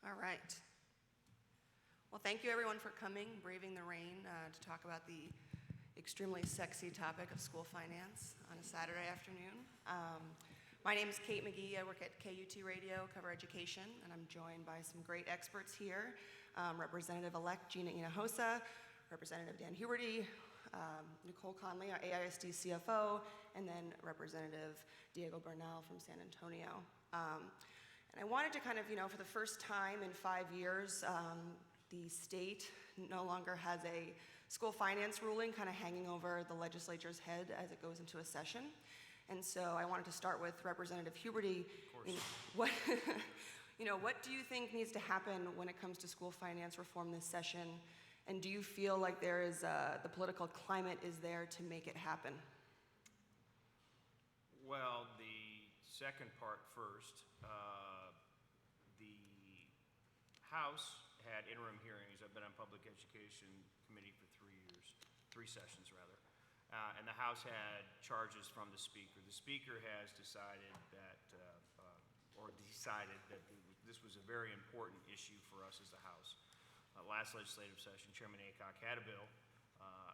All right. Well, thank you everyone for coming, braving the rain, to talk about the extremely sexy topic of school finance on a Saturday afternoon. My name is Kate McGee. I work at KUT Radio, cover education, and I'm joined by some great experts here. Representative-elect Gina Hinojosa, Representative Dan Huberty, Nicole Conley, our AISD CFO, and then Representative Diego Bernal from San Antonio. And I wanted to kind of, for the first time in 5 years, the state no longer has a school finance ruling kind of hanging over the legislature's head as it goes into a session. And so I wanted to start with Representative Huberty. What do you think needs to happen when it comes to school finance reform this session? And do you feel like there is the political climate is there to make it happen? Well, the second part first. The House had interim hearings. I've been on Public Education Committee for 3 years, 3 sessions rather. And the House had charges from the Speaker. The Speaker has decided that, this was a very important issue for us as the House. Last legislative session, Chairman Aycock had a bill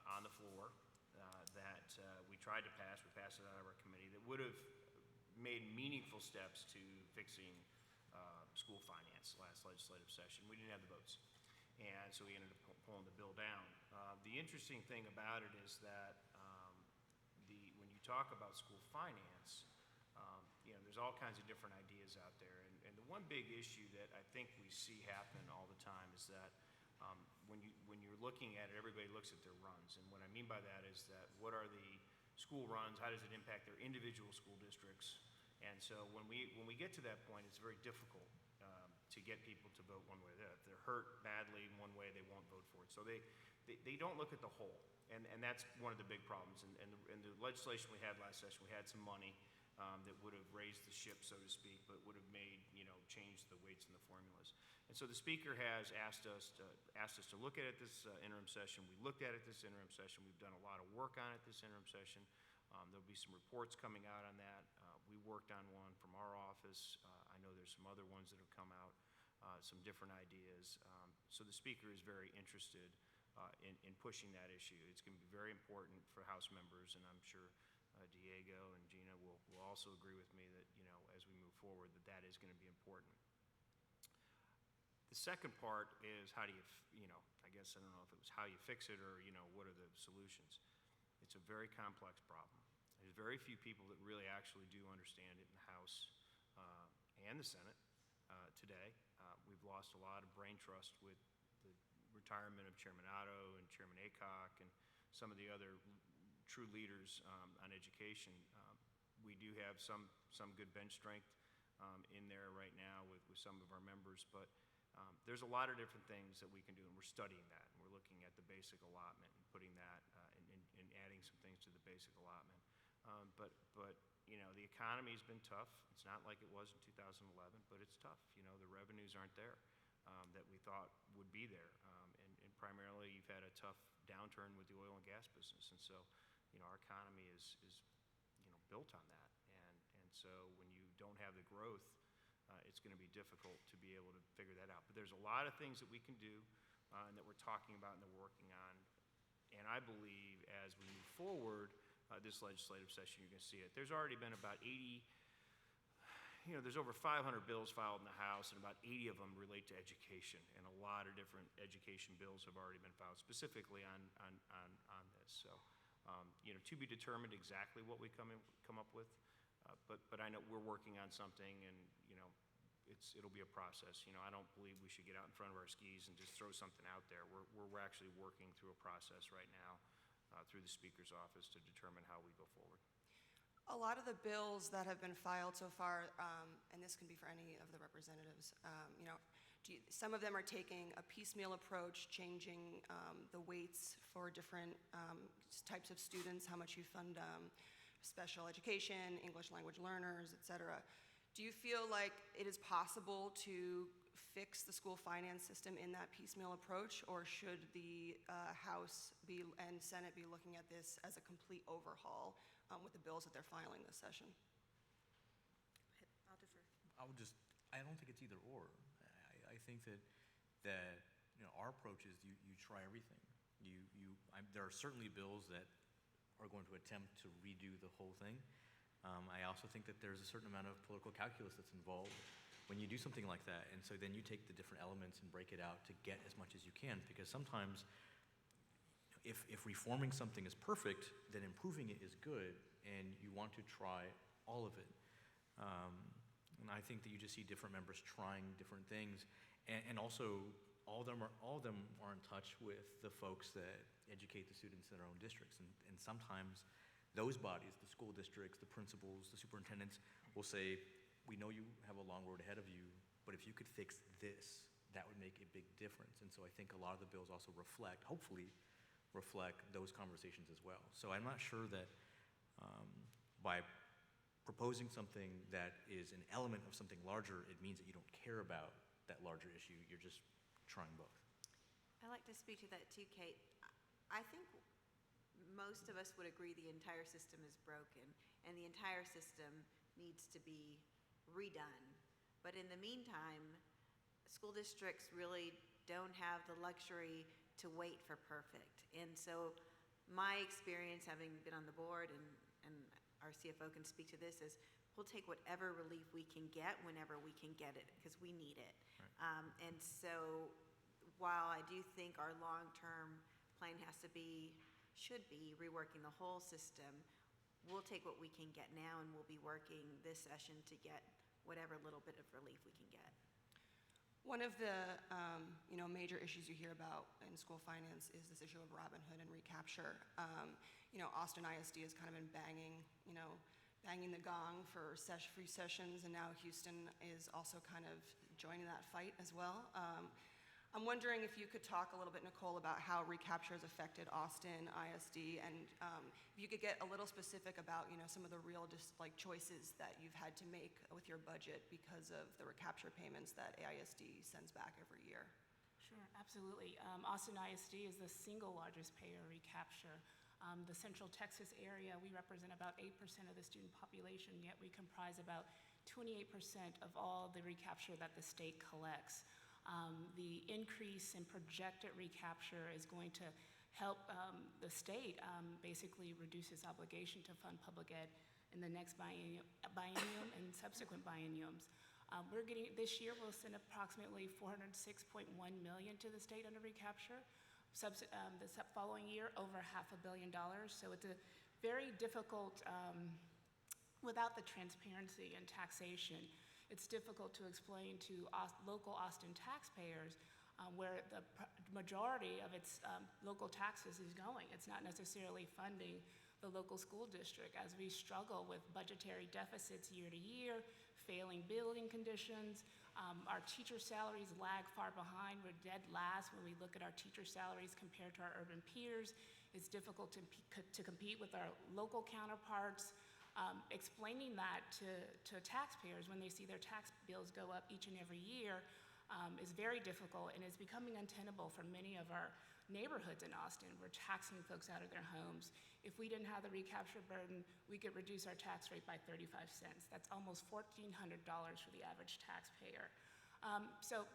on the floor that we tried to pass. We passed it out of our committee that would have made meaningful steps to fixing school finance last legislative session. We didn't have the votes. And so we ended up pulling the bill down. The interesting thing about it is that when you talk about school finance, there's all kinds of different ideas out there. And the one big issue that I think we see happen all the time is that when you're looking at it, everybody looks at their runs. And what I mean by that is that what are the school runs? How does it impact their individual school districts? And so when we get to that point, it's very difficult to get people to vote one way or the other. If they're hurt badly in one way, they won't vote for it. So they don't look at the whole. And that's one of the big problems. And the legislation we had last session, we had some money that would have raised the ship, so to speak, but would have made, changed the weights and the formulas. And so the Speaker has asked us to look at it this interim session. We looked at it this interim session. We've done a lot of work on it this interim session. There'll be some reports coming out on that. We worked on one from our office. I know there's some other ones that have come out, some different ideas. So the Speaker is very interested in pushing that issue. It's going to be very important for House members, and I'm sure Diego and Gina will also agree with me that, as we move forward, that is going to be important. The second part is how do you, I guess I don't know if it was how you fix it or, what are the solutions. It's a very complex problem. There's very few people that really actually do understand it in the House and the Senate today. We've lost a lot of brain trust with the retirement of Chairman Otto and Chairman Aycock and some of the other true leaders on education. We do have some good bench strength in there right now with some of our members, but there's a lot of different things that we can do, and we're studying that. And we're looking at the basic allotment and putting that and adding some things to the basic allotment. But the economy's been tough. It's not like it was in 2011, but it's tough. The revenues aren't there that we thought would be there. And primarily, you've had a tough downturn with the oil and gas business. And so, our economy is built on that. And so when you don't have the growth, it's going to be difficult to be able to figure that out. But there's a lot of things that we can do and that we're talking about and that we're working on. And I believe as we move forward, this legislative session, you're going to see it. There's already been about 80, there's over 500 bills filed in the House, and about 80 of them relate to education. And a lot of different education bills have already been filed specifically on this. So, to be determined exactly what we come up with. But I know we're working on something, and it'll be a process. I don't believe we should get out in front of our skis and just throw something out there. We're actually working through a process right now through the Speaker's office to determine how we go forward. A lot of the bills that have been filed so far, and this can be for any of the representatives, some of them are taking a piecemeal approach, changing the weights for different types of students, how much you fund special education, English language learners, et cetera. Do you feel like it is possible to fix the school finance system in that piecemeal approach, or should the House and Senate be looking at this as a complete overhaul with the bills that they're filing this session? I'll defer. I don't think it's either or. I think that our approach is you try everything. There are certainly bills that are going to attempt to redo the whole thing. I also think that there's a certain amount of political calculus that's involved when you do something like that. And so then you take the different elements and break it out to get as much as you can, because sometimes if reforming something is perfect, then improving it is good, and you want to try all of it. And I think that you just see different members trying different things, and also all of them are in touch with the folks that educate the students in their own districts, and sometimes those bodies, the school districts, the principals, the superintendents, will say, we know you have a long road ahead of you, but if you could fix this, that would make a big difference. And so I think a lot of the bills also hopefully reflect those conversations as well. So I'm not sure that by proposing something that is an element of something larger, it means that you don't care about that larger issue. You're just trying both. I like to speak to that too, Kate. I think most of us would agree the entire system is broken and the entire system needs to be redone. But in the meantime, school districts really don't have the luxury to wait for perfect. And so my experience, having been on the board, and our CFO can speak to this, is we'll take whatever relief we can get whenever we can get it, because we need it. Right. And so while I do think our long-term plan should be reworking the whole system, we'll take what we can get now, and we'll be working this session to get whatever little bit of relief we can get. One of the major issues you hear about in school finance is this issue of Robin Hood and recapture. Austin ISD has kind of been banging the gong for few sessions, and now Houston is also kind of joining that fight as well. I'm wondering if you could talk a little bit, Nicole, about how recapture has affected Austin ISD, and if you could get a little specific about some of the real choices that you've had to make with your budget because of the recapture payments that AISD sends back every year. Sure, absolutely. Austin ISD is the single largest payer of recapture. The Central Texas area, we represent about 8% of the student population, yet we comprise about 28% of all the recapture that the state collects. The increase in projected recapture is going to help the state basically reduce its obligation to fund public ed in the next biennium and subsequent bienniums. This year we'll send approximately $406.1 million to the state under recapture. The following year, over $500 million. So it's a very difficult, without the transparency and taxation, it's difficult to explain to local Austin taxpayers where the majority of its local taxes is going. It's not necessarily funding the local school district as we struggle with budgetary deficits year to year, failing building conditions. Our teacher salaries lag far behind. We're dead last when we look at our teacher salaries compared to our urban peers. It's difficult to compete with our local counterparts. Explaining that to taxpayers when they see their tax bills go up each and every year is very difficult, and it's becoming untenable for many of our neighborhoods in Austin. We're taxing folks out of their homes. If we didn't have the recapture burden, we could reduce our tax rate by 35 cents. That's almost $1,400 for the average taxpayer. So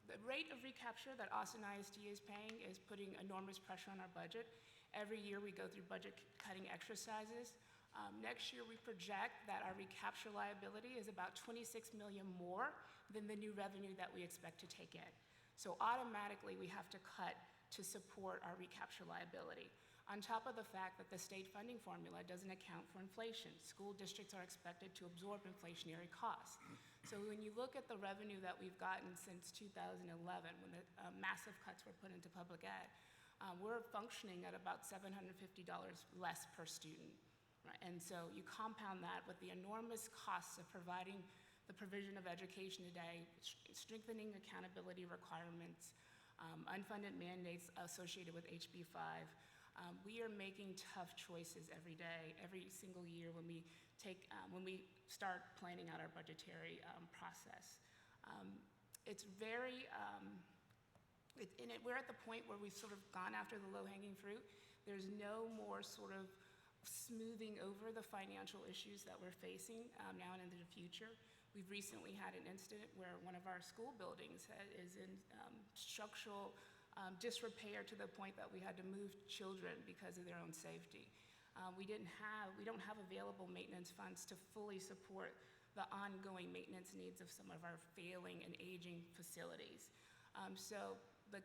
the rate of recapture that Austin ISD is paying is putting enormous pressure on our budget. Every year we go through budget cutting exercises. Next year we project that our recapture liability is about $26 million more than the new revenue that we expect to take in. So automatically we have to cut to support our recapture liability. On top of the fact that the state funding formula doesn't account for inflation. School districts are expected to absorb inflationary costs. So when you look at the revenue that we've gotten since 2011, when the massive cuts were put into public ed, we're functioning at about $750 less per student. Right? And so you compound that with the enormous costs of providing the provision of education today, strengthening accountability requirements, unfunded mandates associated with HB 5. We are making tough choices every day, every single year when we start planning out our budgetary process. We're at the point where we've sort of gone after the low-hanging fruit. There's no more sort of smoothing over the financial issues that we're facing now and into the future. We've recently had an incident where one of our school buildings is in structural disrepair to the point that we had to move children because of their own safety. We don't have available maintenance funds to fully support the ongoing maintenance needs of some of our failing and aging facilities. So the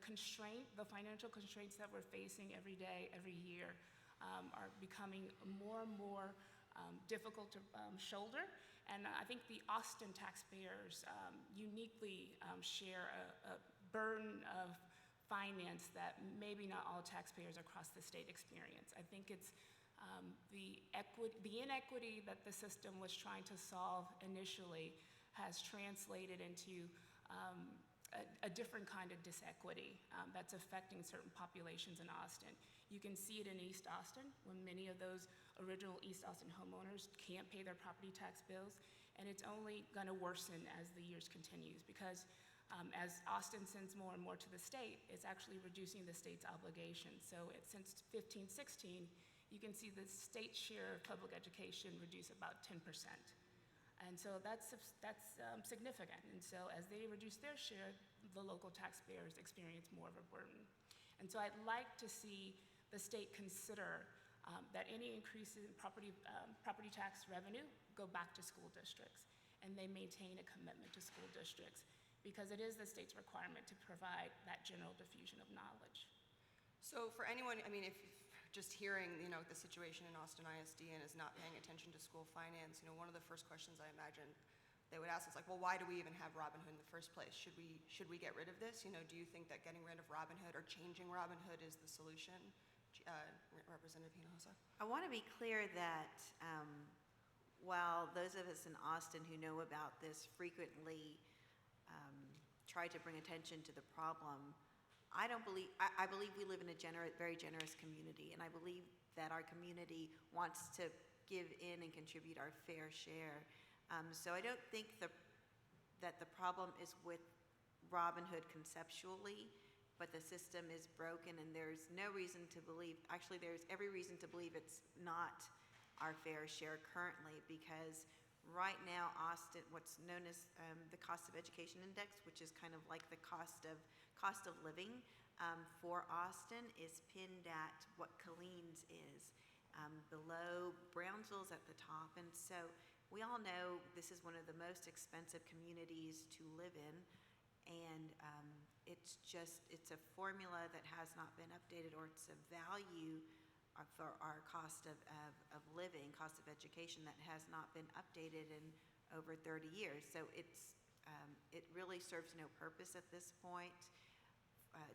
financial constraints that we're facing every day, every year, are becoming more and more difficult to shoulder. And I think the Austin taxpayers uniquely share a burden of finance that maybe not all taxpayers across the state experience. I think it's the inequity that the system was trying to solve initially has translated into a different kind of disequity that's affecting certain populations in Austin. You can see it in East Austin when many of those original East Austin homeowners can't pay their property tax bills, and it's only going to worsen as the years continues because as Austin sends more and more to the state, it's actually reducing the state's obligations. So since 15-16, you can see the state share of public education reduce about 10%. And so that's significant. And so as they reduce their share, the local taxpayers experience more of a burden. And so I'd like to see the state consider that any increase in property tax revenue go back to school districts, and they maintain a commitment to school districts because it is the state's requirement to provide that general diffusion of knowledge. So for anyone, I mean, if just hearing, the situation in Austin ISD and is not paying attention to school finance, one of the first questions I imagine they would ask is like, well, why do we even have Robin Hood in the first place? Should we get rid of this? Do you think that getting rid of Robin Hood or changing Robin Hood is the solution? Representative Hinojosa? I want to be clear that while those of us in Austin who know about this frequently try to bring attention to the problem, I believe we live in a very generous community, and I believe that our community wants to give in and contribute our fair share. So I don't think that the problem is with Robin Hood conceptually, but the system is broken, and there's no reason to believe, actually there's every reason to believe it's not our fair share currently, because right now Austin, what's known as the cost of education index, which is kind of like the cost of living for Austin, is pinned at what Colleen's is. Below, Brownsville's at the top, and so we all know this is one of the most expensive communities to live in, and it's a formula that has not been updated, or it's a value for our cost of living, cost of education that has not been updated in over 30 years. So it really serves no purpose at this point.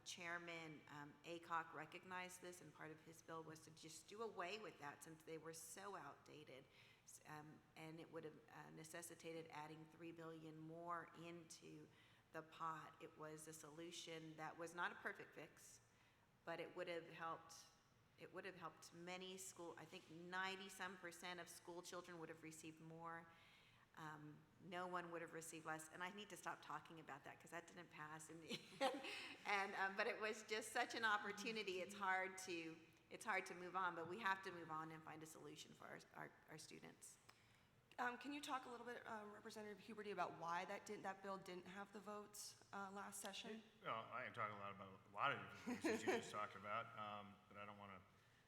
Chairman Aycock recognized this, and part of his bill was to just do away with that since they were so outdated. And it would have necessitated adding $3 billion more into the pot. It was a solution that was not a perfect fix, but it would have helped many I think 90-some% of school children would have received more. No one would have received less, and I need to stop talking about that because that didn't pass in the end. But it was just such an opportunity. It's hard to move on, but we have to move on and find a solution for our students. Can you talk a little bit, Representative Huberty, about why that bill didn't have the votes last session? Well, I can talk a lot about a lot of different things that you just talked about, but I don't want to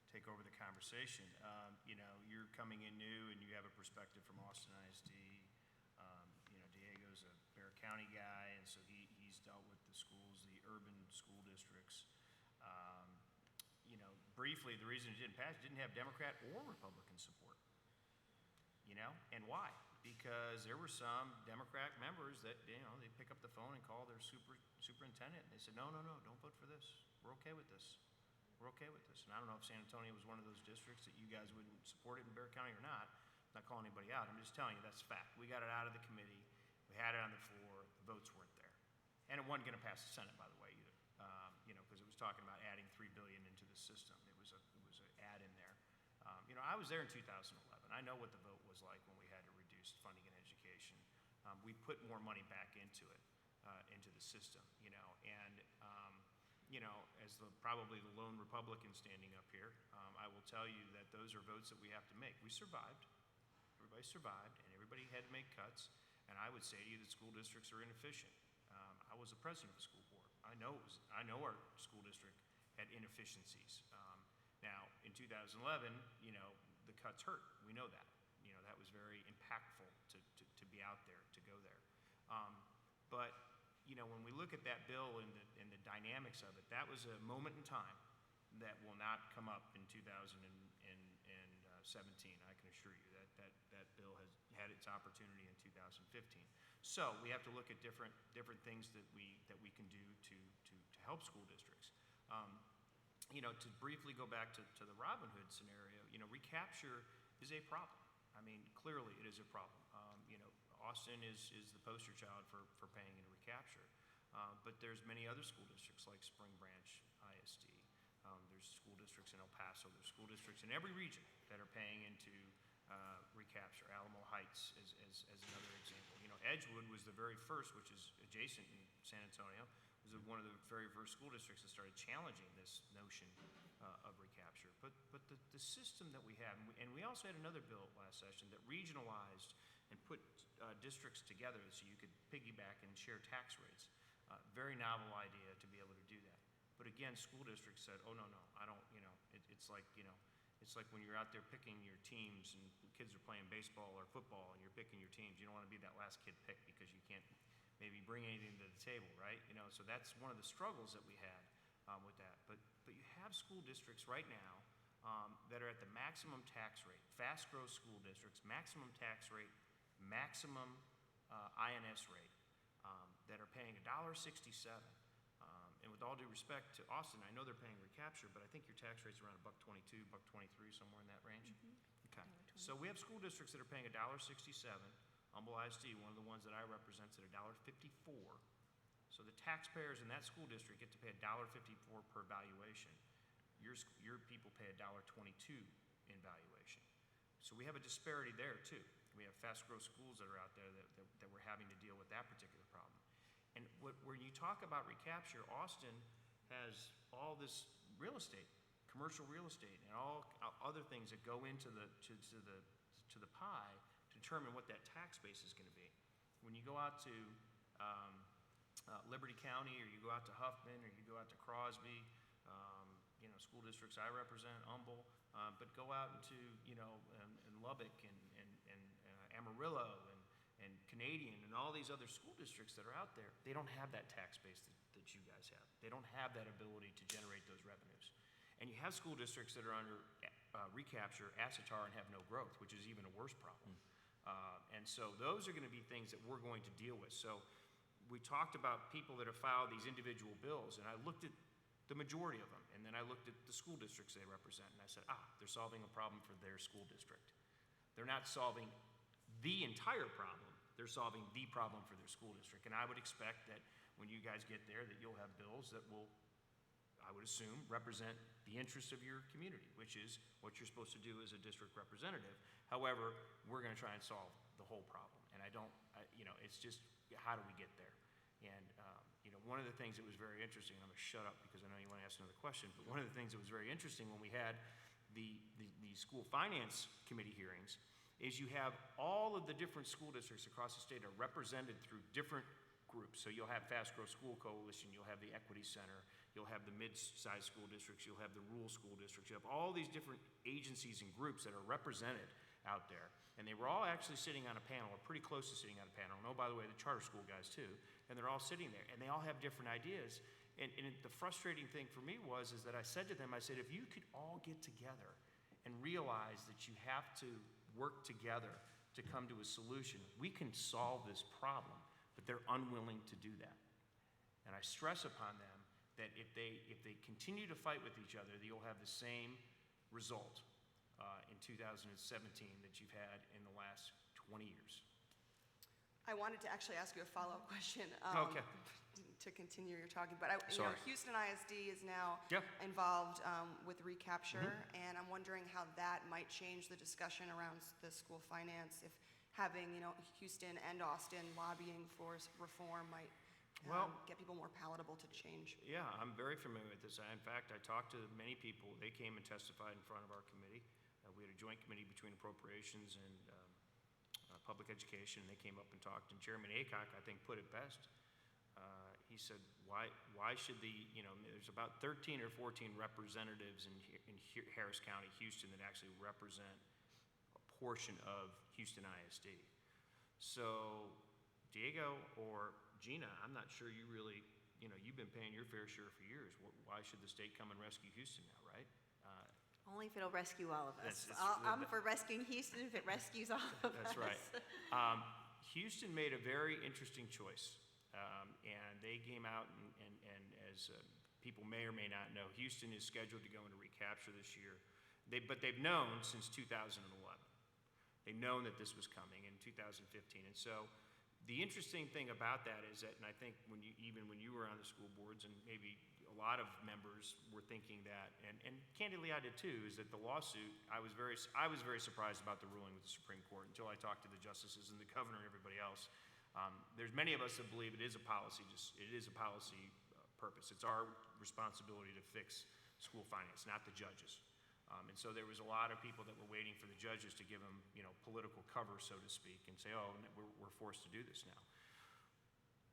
take over the conversation. You're coming in new and you have a perspective from Austin ISD. Diego's a Bear County guy, and so he's dealt with the schools, the urban school districts. Briefly, the reason it didn't pass, it didn't have Democrat or Republican support. And why? Because there were some Democrat members that, they pick up the phone and call their superintendent, and they said, no, don't vote for this. We're okay with this. We're okay with this. And I don't know if San Antonio was one of those districts that you guys wouldn't support it in Bear County or not. I'm not calling anybody out. I'm just telling you that's fact. We got it out of the committee. We had it on the floor. The votes weren't there. And it wasn't going to pass the Senate, by the way, either, because it was talking about adding $3 billion into the system. It was an add in there. I was there in 2011. I know what the vote was like when we had to reduce funding in education. We put more money back into it, into the system, and as probably the lone Republican standing up here, I will tell you that those are votes that we have to make. We survived. Everybody survived, and everybody had to make cuts. And I would say to you that school districts are inefficient. I was the president of a school board. I know our school district had inefficiencies. Now, in 2011, the cuts hurt. We know that. That was very impactful to be out there, to go there. But when we look at that bill and the dynamics of it, that was a moment in time that will not come up in 2017. I can assure you that bill has had its opportunity in 2015. So we have to look at different things that we can do to help school districts. To briefly go back to the Robin Hood scenario, recapture is a problem. I mean, clearly it is a problem. Austin is the poster child for paying into recapture. But there's many other school districts like Spring Branch ISD. There's school districts in El Paso. There's school districts in every region that are paying into recapture. Alamo Heights is another example. Edgewood was the very first, which is adjacent in San Antonio, was one of the very first school districts that started challenging this notion of recapture. But the system that we have, and we also had another bill last session that regionalized and put districts together so you could piggyback and share tax rates. Very novel idea to be able to do that. But again, school districts said, oh, no, I don't, it's like when you're out there picking your teams and kids are playing baseball or football and you're picking your teams, you don't want to be that last kid picked because you can't maybe bring anything to the table, right? So that's one of the struggles that we had with that. But you have school districts right now that are at the maximum tax rate, fast growth school districts, maximum tax rate, maximum INS rate, that are paying $1.67. And with all due respect to Austin, I know they're paying recapture, but I think your tax rate's around $1.22, $1.23, somewhere in that range. Okay. So we have school districts that are paying $1.67. Humble ISD, one of the ones that I represent, is at $1.54. So the taxpayers in that school district get to pay $1.54 per valuation. Your people pay $1.22 in valuation. So we have a disparity there too. We have fast growth schools that are out there that we're having to deal with that particular problem. And when you talk about recapture, Austin has all this real estate, commercial real estate, and all other things that go into the pie to determine what that tax base is going to be. When you go out to Liberty County, or you go out to Huffman, or you go out to Crosby, school districts I represent, Humble, but go out into in Lubbock and Amarillo and Canadian and all these other school districts that are out there, they don't have that tax base that you guys have. They don't have that ability to generate those revenues. And you have school districts that are under recapture, ASETAR, and have no growth, which is even a worse problem. And so those are going to be things that we're going to deal with. So we talked about people that have filed these individual bills, and I looked at the majority of them, and then I looked at the school districts they represent, and I said, they're solving a problem for their school district. They're not solving the entire problem. They're solving the problem for their school district. And I would expect that when you guys get there that you'll have bills that will, I would assume, represent the interests of your community, which is what you're supposed to do as a district representative. However, we're going to try and solve the whole problem. And it's just, how do we get there? And, one of the things that was very interesting, I'm going to shut up because I know you want to ask another question, but one of the things that was very interesting when we had the school finance committee hearings is you have all of the different school districts across the state are represented through different groups. So you'll have Fast Growth School Coalition, you'll have the Equity Center, you'll have the mid-sized school districts, you'll have the rural school districts, you have all these different agencies and groups that are represented out there. And they were all actually sitting on a panel, or pretty close to sitting on a panel. And oh, by the way, the charter school guys too. And they're all sitting there, and they all have different ideas. And the frustrating thing for me is that I said to them, I said, if you could all get together and realize that you have to work together to come to a solution, we can solve this problem, but they're unwilling to do that. And I stress upon them that if they continue to fight with each other, you'll have the same result in 2017 that you've had in the last 20 years. I wanted to actually ask you a follow-up question. Okay. To continue your talking, but Sorry. Houston ISD is now Yep. involved with recapture, and I'm wondering how that might change the discussion around the school finance, if having Houston and Austin lobbying for reform might get people more palatable to change. Yeah, I'm very familiar with this. In fact, I talked to many people. They came and testified in front of our committee. We had a joint committee between appropriations and public education, and they came up and talked, and Chairman Aycock, I think, put it best. He said, why should there's about 13 or 14 representatives in Harris County, Houston, that actually represent a portion of Houston ISD. So Diego or Gina, I'm not sure you really, you've been paying your fair share for years. Why should the state come and rescue Houston now, right? Only if it'll rescue all of us. That's- I'm for rescuing Houston if it rescues all of us. That's right. Houston made a very interesting choice, and they came out and as people may or may not know, Houston is scheduled to go into recapture this year. But they've known since 2011. They've known that this was coming in 2015, and so the interesting thing about that is that, and I think when you were on the school boards, and maybe a lot of members were thinking that, and candidly I did too, is that the lawsuit, I was very surprised about the ruling with the Supreme Court until I talked to the justices and the governor and everybody else. There's many of us that believe it is a policy purpose. It's our responsibility to fix school finance, not the judges. And so there was a lot of people that were waiting for the judges to give them, political cover, so to speak, and say, oh, we're forced to do this now.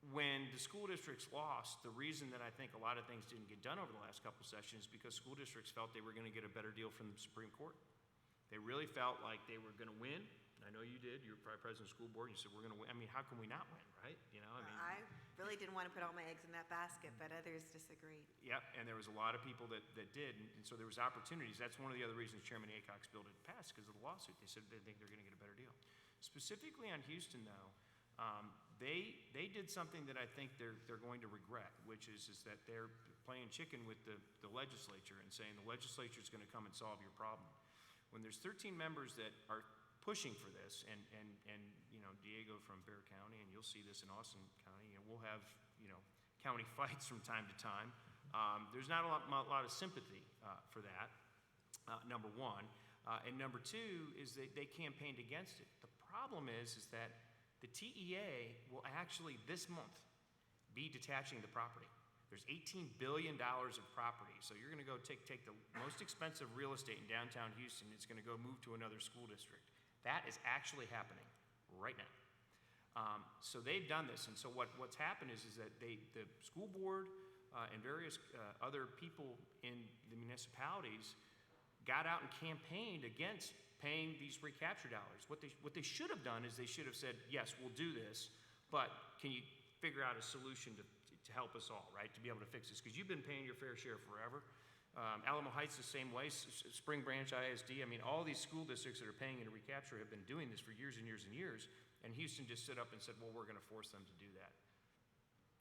When the school districts lost, the reason that I think a lot of things didn't get done over the last couple of sessions is because school districts felt they were going to get a better deal from the Supreme Court. They really felt like they were going to win. I know you did. You were probably president of the school board, and you said, we're going to win. I mean, how can we not win, right? I really didn't want to put all my eggs in that basket, but others disagreed. Yep, and there was a lot of people that did, and so there was opportunities. That's one of the other reasons Chairman Aycock's bill didn't pass, because of the lawsuit. They said they think they're going to get a better deal. Specifically on Houston, though, they did something that I think they're going to regret, which is that they're playing chicken with the legislature and saying the legislature is going to come and solve your problem. When there's 13 members that are pushing for this, and Diego from Bexar County, and you'll see this in Austin County, and we'll have county fights from time to time. There's not a lot of sympathy for that. Number one, and number two is they campaigned against it. The problem is that the TEA will actually this month be detaching the property. There's $18 billion of property, so you're going to go take the most expensive real estate in downtown Houston. It's going to go move to another school district. That is actually happening right now. So they've done this, and so what's happened is that the school board and various other people in the municipalities got out and campaigned against paying these recapture dollars. What they should have done is they should have said, yes, we'll do this, but can you figure out a solution to help us all, right, to be able to fix this? Because you've been paying your fair share forever. Alamo Heights the same way, Spring Branch ISD, I mean, all these school districts that are paying into recapture have been doing this for years and years and years, and Houston just stood up and said, well, we're going to force them to do that.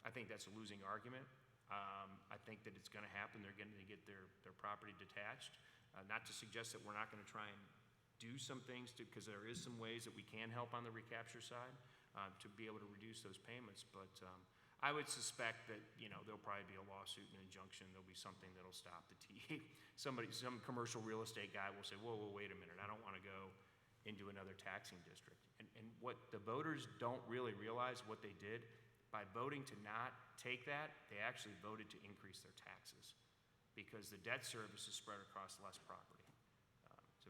I think that's a losing argument. I think that it's going to happen. They're going to get their property detached. Not to suggest that we're not going to try and do some things, because there is some ways that we can help on the recapture side to be able to reduce those payments, but I would suspect that, there'll probably be a lawsuit and injunction. There'll be something that'll stop the TEA. Some commercial real estate guy will say, whoa, wait a minute. I don't want to go into another taxing district. And what the voters don't really realize what they did, by voting to not take that, they actually voted to increase their taxes because the debt service is spread across less property. It's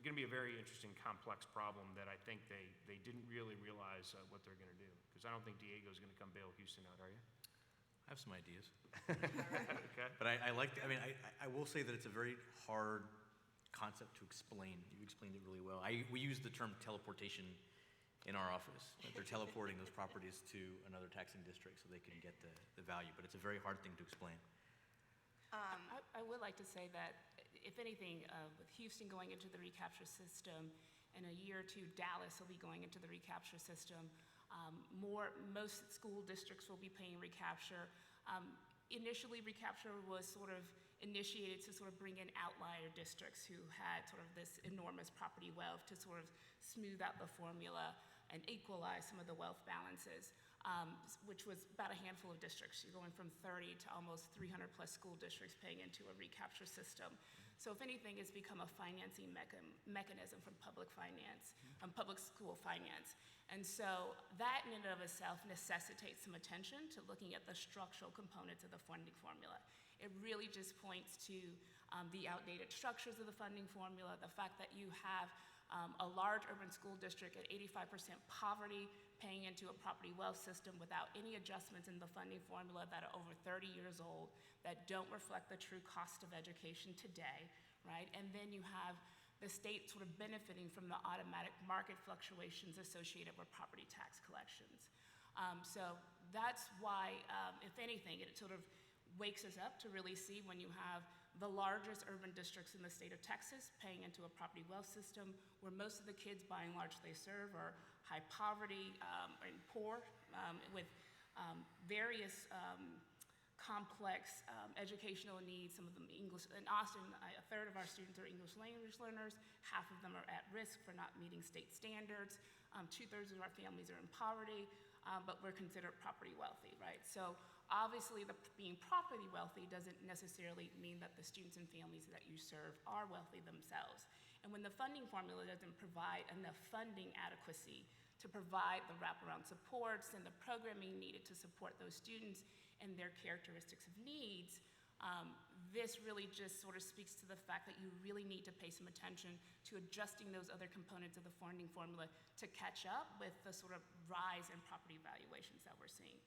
going to be a very interesting, complex problem that I think they didn't really realize what they're going to do. Because I don't think Diego's going to come bail Houston out, are you? I have some ideas. Okay. But I will say that it's a very hard concept to explain. You explained it really well. We use the term teleportation in our office. That they're teleporting those properties to another taxing district so they can get the value. But it's a very hard thing to explain. I would like to say that, if anything, with Houston going into the recapture system, in a year or two, Dallas will be going into the recapture system. Most school districts will be paying recapture. Initially, recapture was sort of initiated to sort of bring in outlier districts who had sort of this enormous property wealth to sort of smooth out the formula and equalize some of the wealth balances, which was about a handful of districts. You're going from 30 to almost 300 plus school districts paying into a recapture system. So if anything, it's become a financing mechanism from public finance, public school finance. And so that in and of itself necessitates some attention to looking at the structural components of the funding formula. It really just points to the outdated structures of the funding formula, the fact that you have A large urban school district at 85% poverty, paying into a property wealth system without any adjustments in the funding formula that are over 30 years old, that don't reflect the true cost of education today, right? And then you have the state sort of benefiting from the automatic market fluctuations associated with property tax collections. So that's why, if anything, it sort of wakes us up to really see when you have the largest urban districts in the state of Texas paying into a property wealth system where most of the kids, by and large, they serve are high poverty and poor with various complex educational needs, some of them English. In Austin, a third of our students are English language learners, half of them are at risk for not meeting state standards, 2/3 of our families are in poverty, but we're considered property wealthy, right? So obviously, being property wealthy doesn't necessarily mean that the students and families that you serve are wealthy themselves. And when the funding formula doesn't provide enough funding adequacy to provide the wraparound supports and the programming needed to support those students and their characteristics of needs, this really just sort of speaks to the fact that you really need to pay some attention to adjusting those other components of the funding formula to catch up with the sort of rise in property valuations that we're seeing.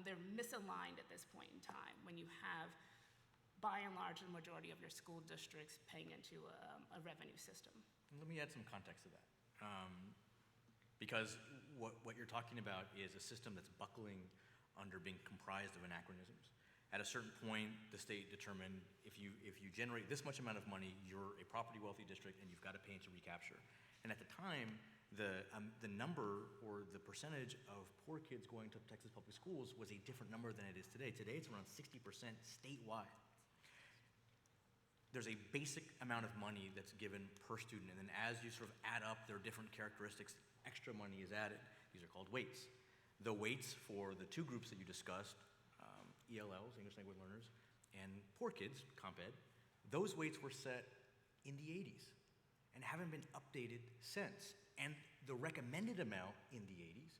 They're misaligned at this point in time when you have, by and large, the majority of your school districts paying into a revenue system. Let me add some context to that. Because what you're talking about is a system that's buckling under being comprised of anachronisms. At a certain point, the state determined if you generate this much amount of money, you're a property wealthy district and you've got to pay into recapture. And at the time, the number or the percentage of poor kids going to Texas public schools was a different number than it is today. Today, it's around 60% statewide. There's a basic amount of money that's given per student, and then as you sort of add up their different characteristics, extra money is added. These are called weights. The weights for the two groups that you discussed, ELLs, English language learners, and poor kids, comp ed, those weights were set in the 80s and haven't been updated since. And the recommended amount in the 80s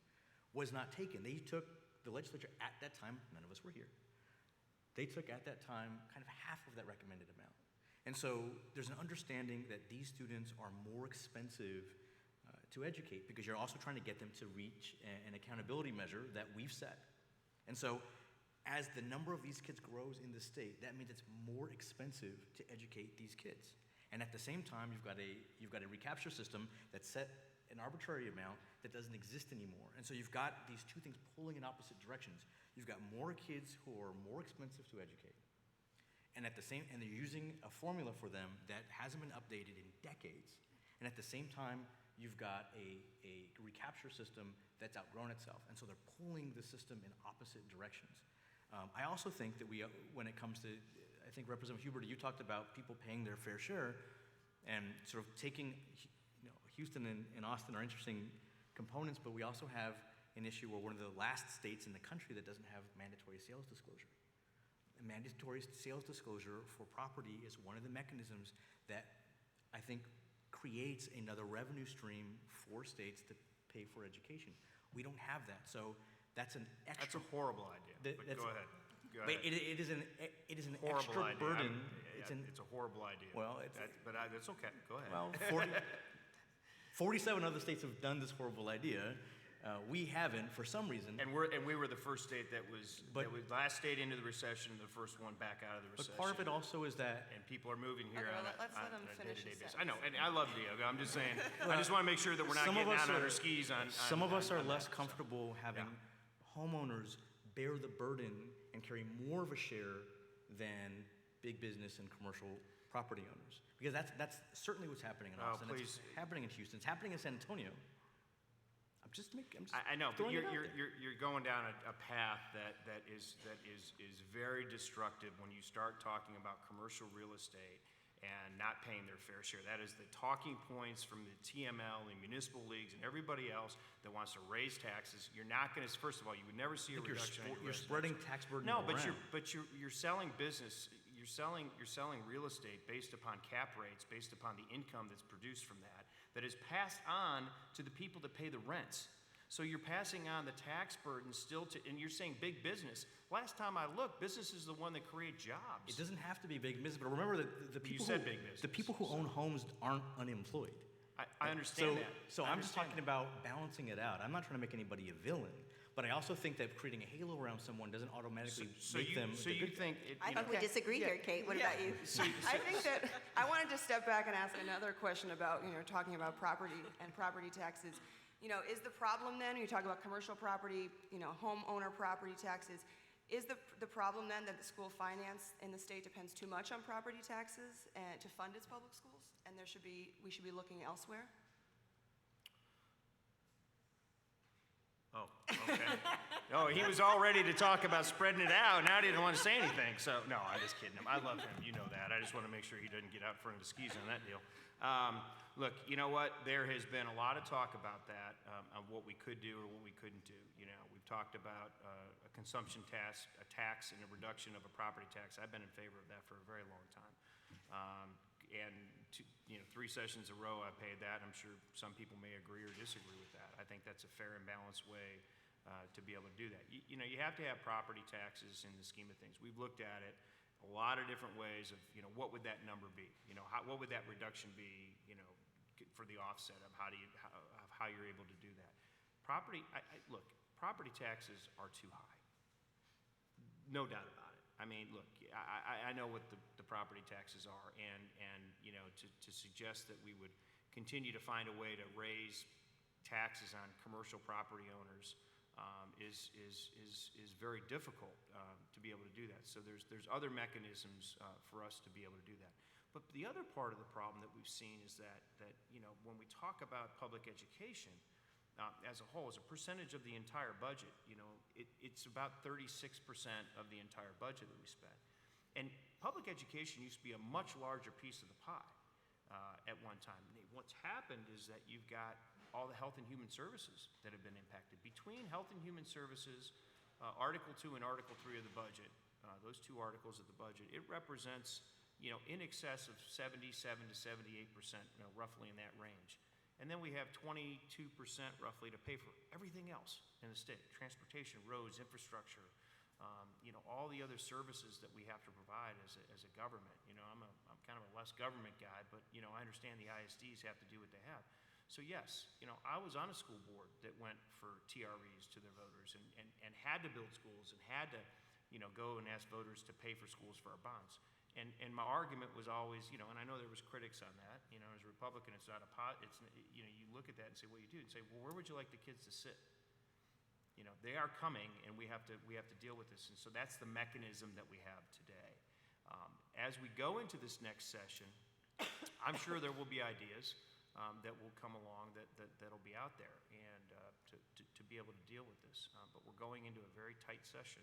was not taken. The legislature at that time, none of us were here, they took at that time kind of half of that recommended amount. And so there's an understanding that these students are more expensive to educate because you're also trying to get them to reach an accountability measure that we've set. And so as the number of these kids grows in the state, that means it's more expensive to educate these kids. And at the same time, you've got a recapture system that set an arbitrary amount that doesn't exist anymore. And so you've got these two things pulling in opposite directions. You've got more kids who are more expensive to educate. And they're using a formula for them that hasn't been updated in decades. And at the same time, you've got a recapture system that's outgrown itself. And so they're pulling the system in opposite directions. I also think that when it comes to, I think Representative Huberty, you talked about people paying their fair share and sort of taking, Houston and Austin are interesting components, but we also have an issue where we're one of the last states in the country that doesn't have mandatory sales disclosure. And mandatory sales disclosure for property is one of the mechanisms that I think creates another revenue stream for states to pay for education. We don't have that, so that's an extra. That's a horrible idea, but go ahead. Go ahead. It is an Horrible extra idea. burden. It's a horrible idea. Well, that's okay. Go ahead. Well, 47 other states have done this horrible idea. We haven't for some reason. And we were the first state that was last state into the recession, the first one back out of the recession. But part of it also is that. And people are moving here Okay, on let's let him a finish day-to-day his basis. I know, and I love Diego. I'm just saying. I just want to make sure that we're not Some of getting us out on are- our skis on. Some of us are on less that, so. comfortable having homeowners bear the burden and carry more of a share than big business and commercial property owners. Because that's certainly what's happening in Oh, Austin. please. It's happening in Houston. It's happening in San Antonio. I know, but throwing it out there. you're going down a path that is very destructive when you start talking about commercial real estate and not paying their fair share. That is the talking points from the TML and municipal leagues and everybody else that wants to raise taxes. You're not going to. First of all, you would never see a reduction. in your You're spreading residential. tax burden No, around. but you're selling business. You're selling real estate based upon cap rates, based upon the income that's produced from that is passed on to the people that pay the rents. So you're passing on the tax burden still to, and you're saying big business. Last time I looked, business is the one that create jobs. It doesn't have to be big business, but remember that the people said big business, the people who own homes aren't unemployed. I understand that. So I I'm just understand talking that. about balancing it out. I'm not trying to make anybody a villain, but I also think that creating a halo around someone doesn't automatically make them So the you good guy. think, I think we Okay. disagree Yeah. here, Kate. What Yeah. about you? I think that I wanted to step back and ask another question about, talking about property and property taxes. Is the problem then, you talk about commercial property, homeowner property taxes, is the problem then that the school finance in the state depends too much on property taxes and to fund its public schools? And we should be looking elsewhere? Oh, okay. No, he was all ready to talk about spreading it out, now he didn't want to say anything, so, no, I'm just kidding him. I love him, you know that. I just want to make sure he doesn't get out in front of the skis on that deal. Look, you know what? There has been a lot of talk about that, on what we could do or what we couldn't do. We've talked about a consumption tax, and a reduction of a property tax. I've been in favor of that for a very long time. And 3 sessions in a row, I paid that. I'm sure some people may agree or disagree with that. I think that's a fair and balanced way to be able to do that. You have to have property taxes in the scheme of things. We've looked at it a lot of different ways of, what would that number be? What would that reduction be, for the offset of how you're able to do that? Look, property taxes are too high. No doubt about it. I mean, look, I know what the property taxes are, and to suggest that we would continue to find a way to raise taxes on commercial property owners is very difficult to be able to do that. So there's other mechanisms for us to be able to do that. But the other part of the problem that we've seen is that when we talk about public education as a whole, as a percentage of the entire budget, it's about 36% of the entire budget that we spend. And public education used to be a much larger piece of the pie at one time. What's happened is that you've got all the health and human services that have been impacted. Between health and human services, Article 2 and Article 3 of the budget, those 2 articles of the budget, it represents in excess of 77 to 78%, roughly in that range. And then we have 22% roughly to pay for everything else in the state: transportation, roads, infrastructure, all the other services that we have to provide as a government. I'm kind of a less government guy, but I understand the ISDs have to do what they have. So yes, I was on a school board that went for TREs to their voters and had to build schools and had to, go and ask voters to pay for schools for our bonds. And my argument was always, and I know there was critics on that, as a Republican, it's not a you look at that and say, what you do, and say, well, where would you like the kids to sit? They are coming, and we have to deal with this. And so that's the mechanism that we have today. As we go into this next session, I'm sure there will be ideas that will come along that'll be out there, and to be able to deal with this. But we're going into a very tight session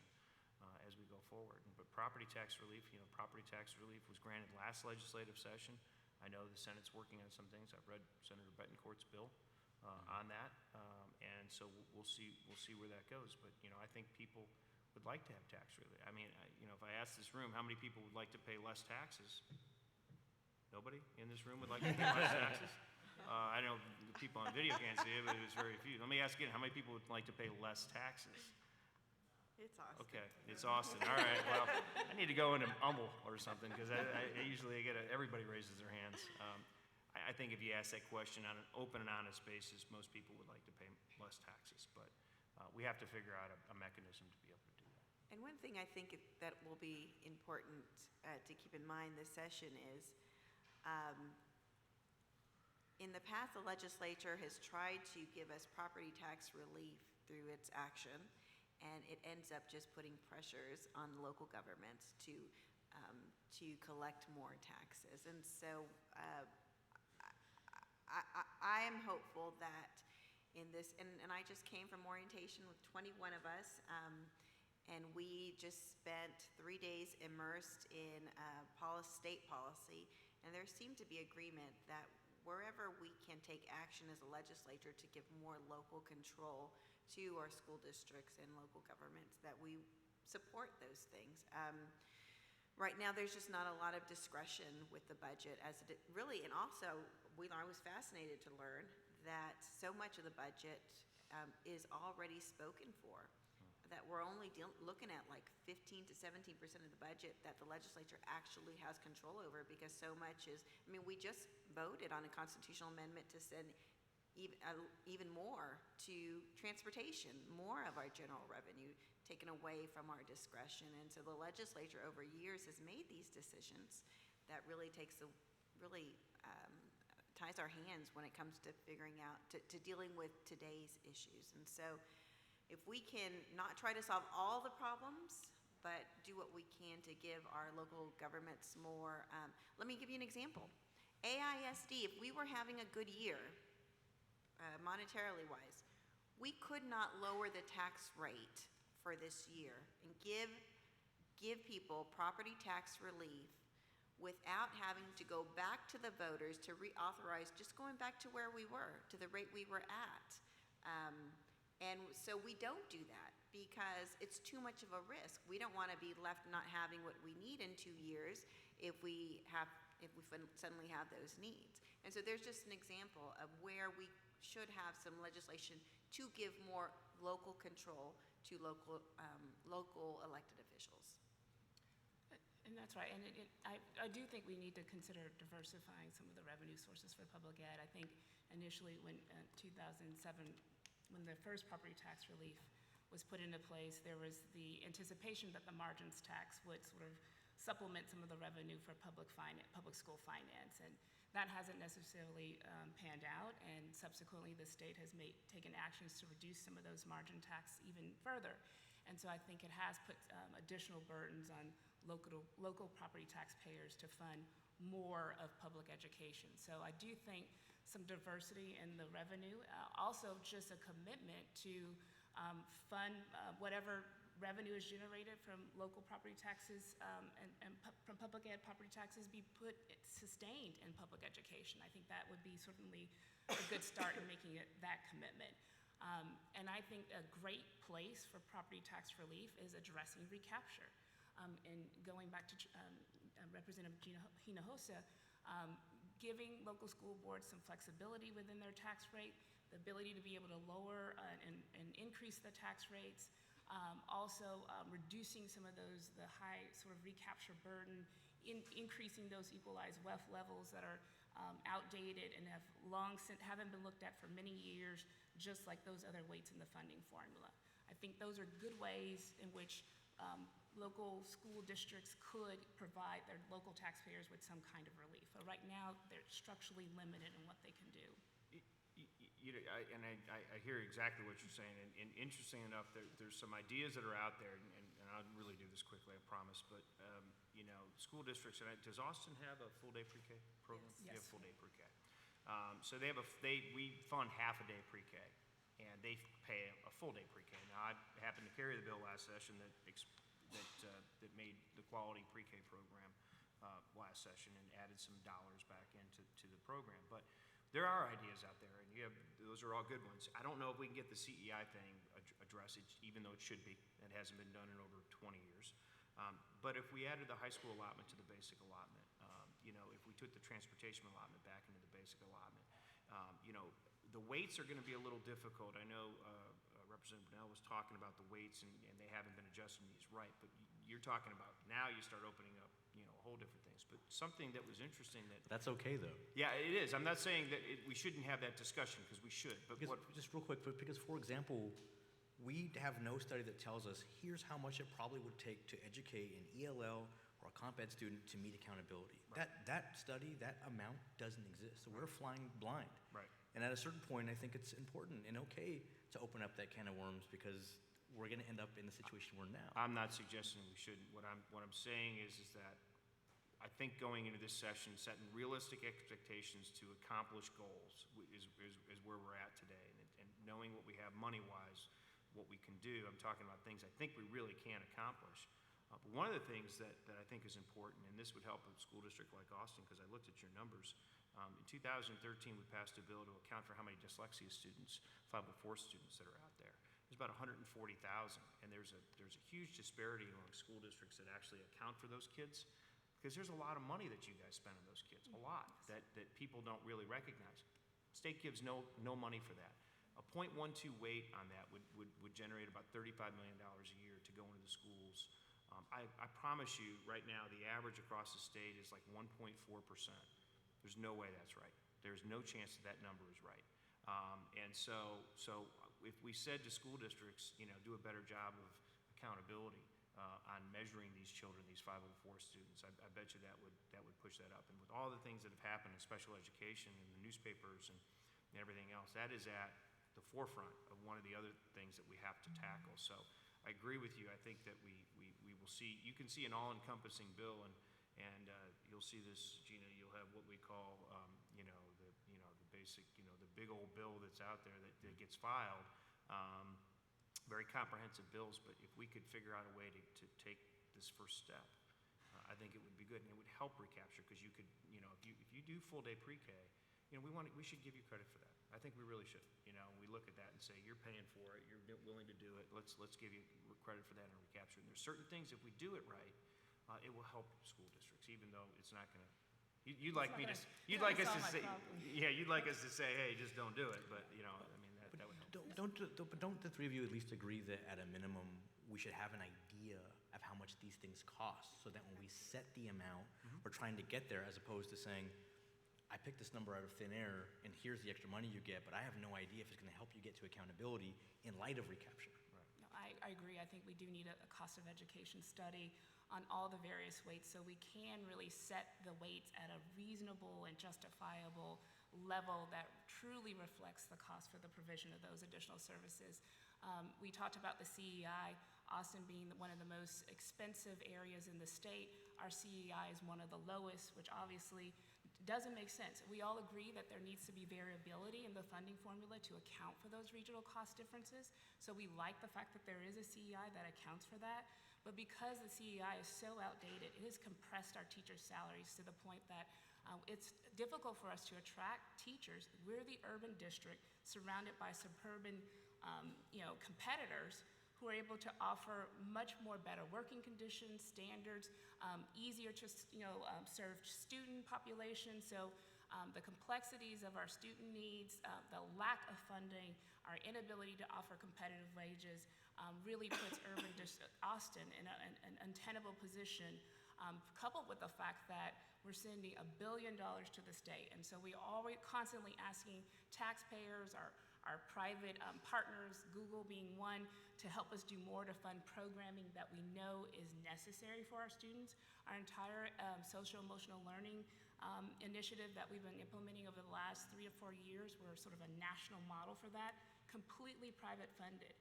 as we go forward. But property tax relief was granted last legislative session. I know the Senate's working on some things. I've read Senator Betancourt's bill on that, and so we'll see where that goes. But I think people would like to have tax relief. I mean, if I ask this room, how many people would like to pay less taxes? Nobody in this room would like to pay less taxes? I know the people on video can't see it, but it was very few. Let me ask again, how many people would like to pay less taxes? It's Austin. Okay, it's Austin. All right, well, I need to go into Humble or something, because I usually everybody raises their hands. I think if you ask that question on an open and honest basis, most people would like to pay less taxes, but we have to figure out a mechanism to be able to do that. And one thing I think that will be important to keep in mind this session is, in the past, the legislature has tried to give us property tax relief through its action, and it ends up just putting pressures on local governments to collect more taxes. And so I am hopeful that in this, and I just came from orientation with 21 of us, and we just spent 3 days immersed in state policy, and there seemed to be agreement that wherever we can take action as a legislature to give more local control to our school districts and local governments, that we support those things. Right now, there's just not a lot of discretion with the budget as it really, and also, I was fascinated to learn that so much of the budget is already spoken for. that we're only looking at like 15 to 17% of the budget that the legislature actually has control over, because so much is, I mean, we just voted on a constitutional amendment to send even more to transportation, more of our general revenue taken away from our discretion. And so the legislature over years has made these decisions that really ties our hands when it comes to figuring out, to dealing with today's issues. And so if we can not try to solve all the problems, but do what we can to give our local governments more, let me give you an example. AISD, if we were having a good year, monetarily wise, we could not lower the tax rate for this year and give people property tax relief without having to go back to the voters to reauthorize, just going back to where we were, to the rate we were at. And so we don't do that because it's too much of a risk. We don't want to be left not having what we need in 2 years if we suddenly have those needs. And so there's just an example of where we should have some legislation to give more local control to local elected officials. And that's right, and I do think we need to consider diversifying some of the revenue sources for public ed. I think initially when 2007, when the first property tax relief was put into place, there was the anticipation that the margins tax would sort of supplement some of the revenue for public school finance, and that hasn't necessarily panned out, and subsequently the state has taken actions to reduce some of those margin tax even further. And so I think it has put additional burdens on local property taxpayers to fund more of public education. So I do think some diversity in the revenue, also just a commitment to fund whatever revenue is generated from local property taxes and from public ed property taxes be sustained in public education. I think that would be certainly a good start in making that commitment. And I think a great place for property tax relief is addressing recapture. And going back to Representative Gina Hinojosa, giving local school boards some flexibility within their tax rate, the ability to be able to lower and increase the tax rates, also reducing some of the high sort of recapture burden, increasing those equalized wealth levels that are outdated and haven't been looked at for many years, just like those other weights in the funding formula. I think those are good ways in which local school districts could provide their local taxpayers with some kind of relief. But right now, they're structurally limited in what they can do. I hear exactly what you're saying, and interesting enough, there's some ideas that are out there, and I'll really do this quickly, I promise, but, school districts, and does Austin have a full-day pre-K program? Yes. They have full-day pre-K. So we fund half a day pre-K, and they pay a full-day pre-K. Now, I happened to carry the bill last session that made the quality pre-K program last session and added some dollars back into the program. But there are ideas out there, and those are all good ones. I don't know if we can get the CEI thing addressed, even though it should be. It hasn't been done in over 20 years. But if we added the high school allotment to the basic allotment, if we took the transportation allotment back into the basic allotment, the weights are going to be a little difficult. I know Representative Bernal was talking about the weights, and they haven't been adjusting these right, but you're talking about now you start opening up, a whole different things. But something that was interesting That's okay, though. Yeah, it is. I'm not saying that we shouldn't have that discussion, because we should, but Just real quick, because for example, we have no study that tells us here's how much it probably would take to educate an ELL or a comp ed student to meet accountability. Right. That study, that amount doesn't exist. So we're flying blind. Right. And at a certain point, I think it's important and okay to open up that can of worms, because we're going to end up in the situation we're in now. I'm not suggesting we shouldn't. What I'm saying is that I think going into this session, setting realistic expectations to accomplish goals is where we're at today, and knowing what we have money-wise, what we can do. I'm talking about things I think we really can accomplish. But one of the things that I think is important, and this would help a school district like Austin, because I looked at your numbers. In 2013, we passed a bill to account for how many dyslexia students, 504 students that are out there. There's about 140,000, and there's a huge disparity among school districts that actually account for those kids, because there's a lot of money that you guys spend on those kids, a lot, that people don't really recognize. State gives no money for that. A 0.12 weight on that would generate about $35 million a year to go into the schools. I promise you, right now, the average across the state is like 1.4%. There's no way that's right. There's no chance that number is right. And so if we said to school districts, do a better job of accountability on measuring these children, these 504 students, I bet you that would push that up. And with all the things that have happened in special education and the newspapers and everything else, that is at the forefront of one of the other things that we have to tackle. So I agree with you. I think that we will see, you can see an all-encompassing bill, and you'll see this, Gina, you'll have what we call, the basic, the big old bill that's out there that gets filed. Very comprehensive bills, but if we could figure out a way to take this first step, I think it would be good, and it would help recapture, because you could, if you do full day pre-K, we should give you credit for that. I think we really should. We look at that and say, you're paying for it, you're willing to do it. Let's give you credit for that and recapture. And there's certain things, if we do it right, it will help school districts, even though it's not going to. You'd like us to say, hey, just don't do it. But that would help. Don't the three of you at least agree that at a minimum we should have an idea of how much these things cost, so that when we set the amount, we're trying to get there, as opposed to saying, I picked this number out of thin air, and here's the extra money you get, but I have no idea if it's going to help you get to accountability in light of recapture. Right. No, I agree. I think we do need a cost of education study on all the various weights, so we can really set the weights at a reasonable and justifiable level that truly reflects the cost for the provision of those additional services. We talked about the CEI, Austin being one of the most expensive areas in the state. Our CEI is one of the lowest, which obviously doesn't make sense. We all agree that there needs to be variability in the funding formula to account for those regional cost differences. So we like the fact that there is a CEI that accounts for that. But because the CEI is so outdated, it has compressed our teachers' salaries to the point that it's difficult for us to attract teachers. We're the urban district surrounded by suburban competitors who are able to offer much more better working conditions, standards, easier to serve student population. So the complexities of our student needs, the lack of funding, our inability to offer competitive wages really puts Austin in an untenable position, coupled with the fact that we're sending $1 billion to the state. And so we always constantly asking taxpayers, our private partners, Google being one, to help us do more to fund programming that we know is necessary for our students. Our entire social-emotional learning initiative that we've been implementing over the last 3 or 4 years, we're sort of a national model for that, completely private funded.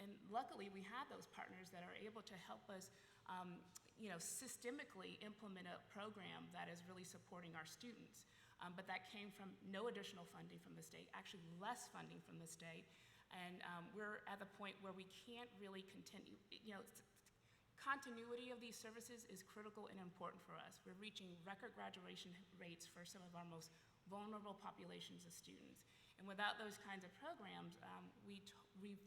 And luckily, we have those partners that are able to help us systemically implement a program that is really supporting our students. But that came from no additional funding from the state, actually less funding from the state. And we're at the point where we can't really continue. Continuity of these services is critical and important for us. We're reaching record graduation rates for some of our most vulnerable populations of students. And without those kinds of programs, we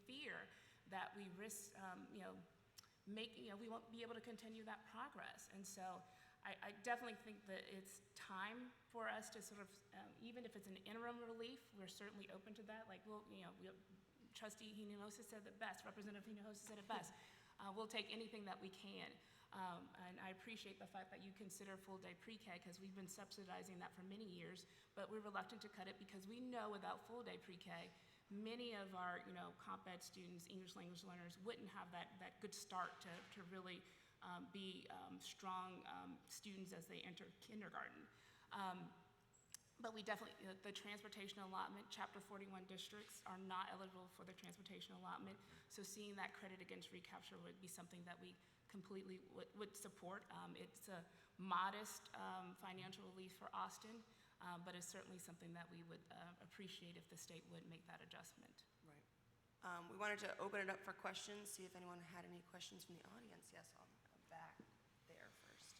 fear that we risk, we won't be able to continue that progress. And so I definitely think that it's time for us to sort of, even if it's an interim relief, we're certainly open to that. Like, Trustee Hinojosa said it best, Representative Hinojosa said it best. We'll take anything that we can. And I appreciate the fact that you consider full-day pre-K, because we've been subsidizing that for many years, but we're reluctant to cut it because we know without full-day pre-K, many of our comp ed students, English language learners, wouldn't have that good start to really be strong students as they enter kindergarten. But we definitely, the transportation allotment, Chapter 41 districts are not eligible for the transportation allotment. So seeing that credit against recapture would be something that we completely would support. It's a modest financial relief for Austin, but it's certainly something that we would appreciate if the state would make that adjustment. Right. We wanted to open it up for questions, see if anyone had any questions from the audience. Yes, I'll back there first.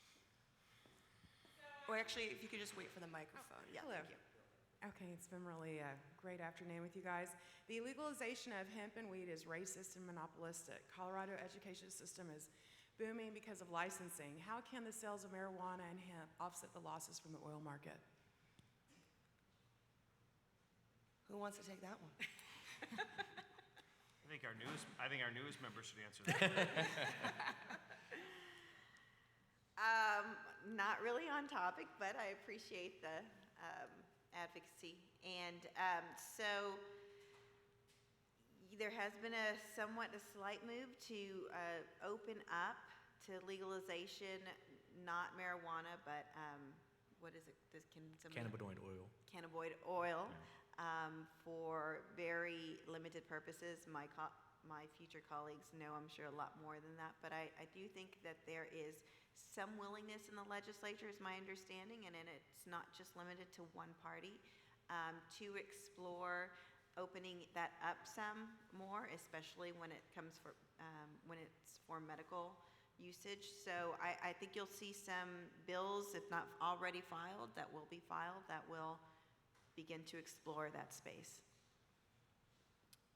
Or actually, if you could just wait for the microphone. Yeah, hello. thank you. Okay, it's been really a great afternoon with you guys. The legalization of hemp and weed is racist and monopolistic. Colorado education system is booming because of licensing. How can the sales of marijuana and hemp offset the losses from the oil market? Who wants to take that one? I think our newest member should answer that. Not really on topic, but I appreciate the advocacy. And so there has been a slight move to open up to legalization, not marijuana, but what is it? Cannabinoid oil. Cannabinoid oil for very limited purposes. My future colleagues know, I'm sure, a lot more than that, but I do think that there is some willingness in the legislature, is my understanding, and it's not just limited to one party, to explore opening that up some more, especially when it comes when it's for medical usage. So I think you'll see some bills, if not already filed, that will be filed, that will begin to explore that space.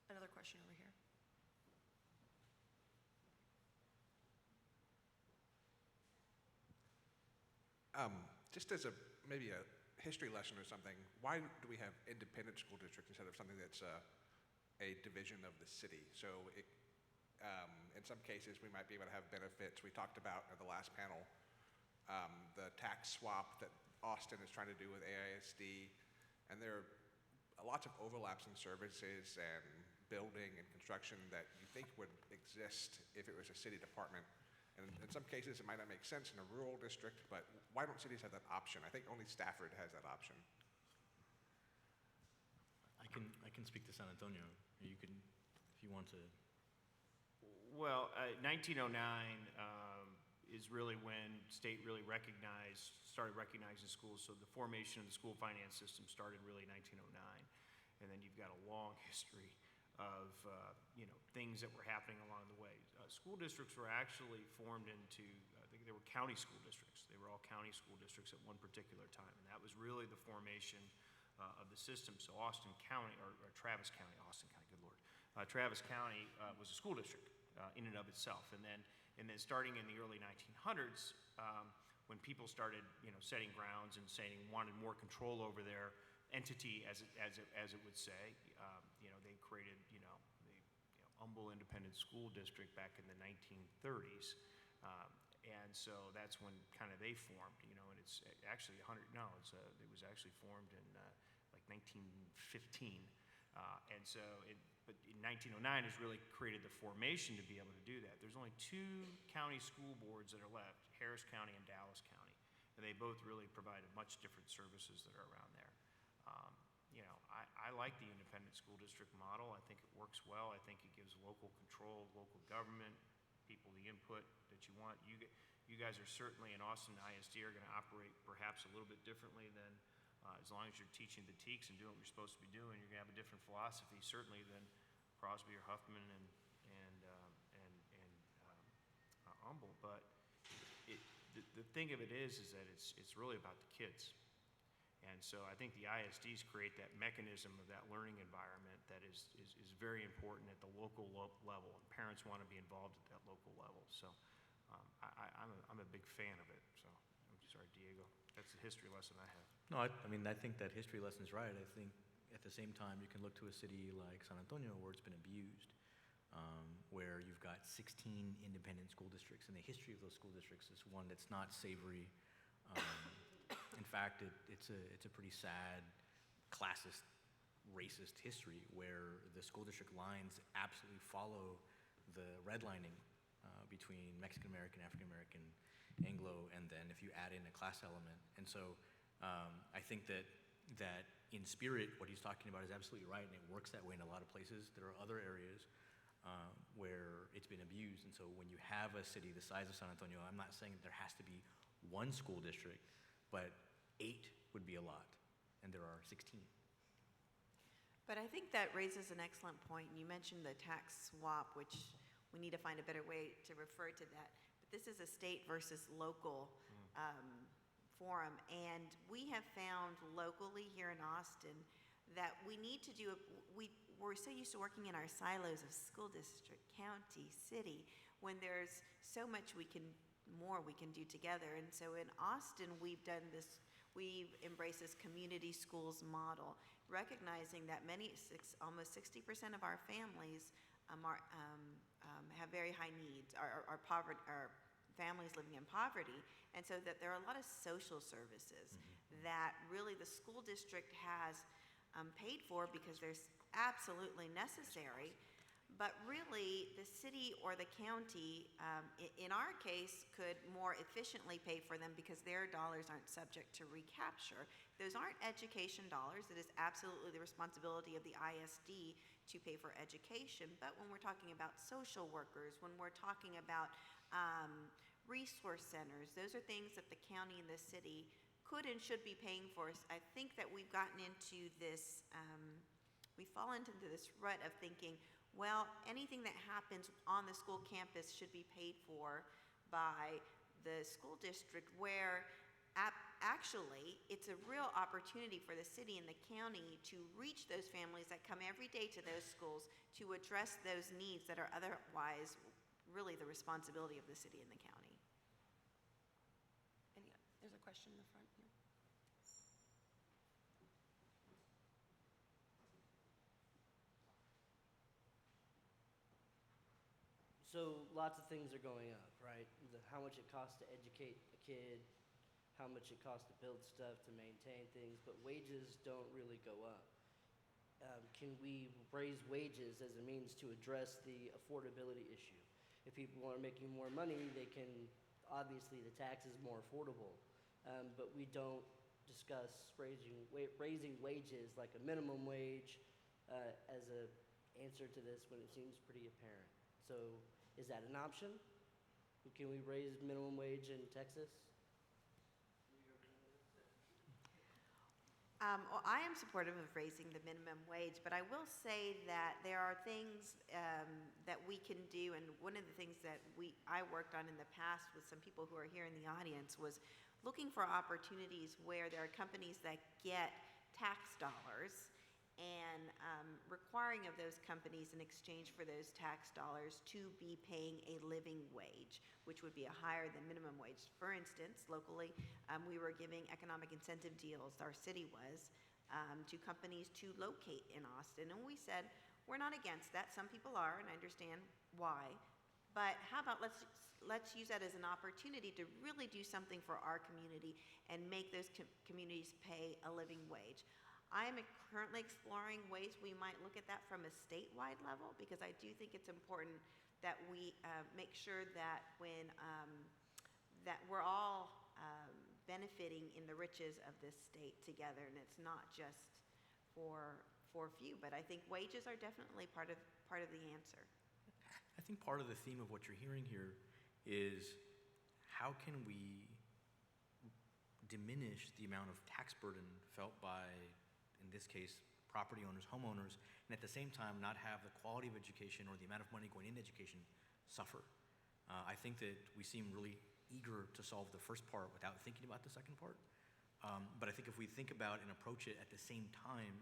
Another question over here. Just as maybe a history lesson or something, why do we have independent school districts instead of something that's a division of the city? So in some cases, we might be able to have benefits. We talked about at the last panel the tax swap that Austin is trying to do with AISD, and there are lots of overlaps in services and building and construction that you think would exist if it was a city department. And in some cases, it might not make sense in a rural district, but why don't cities have that option? I think only Stafford has that option. I can speak to San Antonio. You can, if you want to. Well, 1909 is really when state really started recognizing schools. So the formation of the school finance system started really in 1909. And then you've got a long history of things that were happening along the way. School districts were actually formed into, I think they were county school districts. They were all county school districts at one particular time. And that was really the formation of the system. So Austin County, or Travis County, Austin County, good Lord. Travis County was a school district in and of itself. And then starting in the early 1900s, when people started, setting grounds and saying wanted more control over their entity, as it would say, they created, the Humble Independent School District back in the 1930s. And so that's when kind of they formed, and it's actually it was actually formed in like 1915. And so, but in 1909 has really created the formation to be able to do that. There's only 2 county school boards that are left, Harris County and Dallas County. And they both really provided much different services that are around there. I like the independent school district model. I think it works well. I think it gives local control, local government, people the input that you want. You guys are certainly in Austin ISD are going to operate perhaps a little bit differently than, as long as you're teaching the TEKS and doing what you're supposed to be doing, you're going to have a different philosophy certainly than Crosby or Huffman and Humble. But the thing of it is that it's really about the kids. And so I think the ISDs create that mechanism of that learning environment that is very important at the local level, and parents want to be involved at that local level. So I'm a big fan of it. So I'm sorry, Diego. That's the history lesson I have. No, I think that history lesson's right. I think at the same time, you can look to a city like San Antonio where it's been abused, where you've got 16 independent school districts, and the history of those school districts is one that's not savory. In fact, it's a pretty sad, classist, racist history where the school district lines absolutely follow the redlining between Mexican American, African American, Anglo, and then if you add in a class element. And so I think that in spirit, what he's talking about is absolutely right, and it works that way in a lot of places. There are other areas where it's been abused, and so when you have a city the size of San Antonio, I'm not saying that there has to be one school district, but 8 would be a lot, and there are 16. But I think that raises an excellent point. You mentioned the tax swap, which we need to find a better way to refer to that. But this is a state versus local forum, and we have found locally here in Austin that we need to do, we're so used to working in our silos of school district, county, city, when there's so much more we can do together. And so in Austin, we've embraced this community schools model recognizing that almost 60% of our families have very high needs, are families living in poverty, and so that there are a lot of social services that really the school district has paid for because they're absolutely necessary, but really the city or the county, in our case, could more efficiently pay for them because their dollars aren't subject to recapture. Those aren't education dollars. It is absolutely the responsibility of the ISD to pay for education, but when we're talking about social workers, when we're talking about resource centers, those are things that the county and the city could and should be paying for. I think that we've gotten into this, we fall into this rut of thinking, well, anything that happens on the school campus should be paid for by the school district, where actually it's a real opportunity for the city and the county to reach those families that come every day to those schools to address those needs that are otherwise really the responsibility of the city and the county. There's a question in the front here. So lots of things are going up, right? How much it costs to educate a kid, how much it costs to build stuff, to maintain things, but wages don't really go up. Can we raise wages as a means to address the affordability issue? If people are making more money, they can, obviously the tax is more affordable, but we don't discuss raising wages like a minimum wage as an answer to this when it seems pretty apparent. So is that an option? Can we raise minimum wage in Texas? Well, I am supportive of raising the minimum wage, but I will say that there are things that we can do, and one of the things that I worked on in the past with some people who are here in the audience was looking for opportunities where there are companies that get tax dollars and requiring of those companies in exchange for those tax dollars to be paying a living wage, which would be a higher than minimum wage. For instance, locally, we were giving economic incentive deals, our city was, to companies to locate in Austin. And we said, we're not against that. Some people are, and I understand why. But how about let's use that as an opportunity to really do something for our community and make those communities pay a living wage. I'm currently exploring ways we might look at that from a statewide level, because I do think it's important that we make sure that that we're all benefiting in the riches of this state together, and it's not just for few. But I think wages are definitely part of the answer. I think part of the theme of what you're hearing here is how can we diminish the amount of tax burden felt by, in this case, property owners, homeowners, and at the same time not have the quality of education or the amount of money going into education suffer. I think that we seem really eager to solve the first part without thinking about the second part. But I think if we think about and approach it at the same time,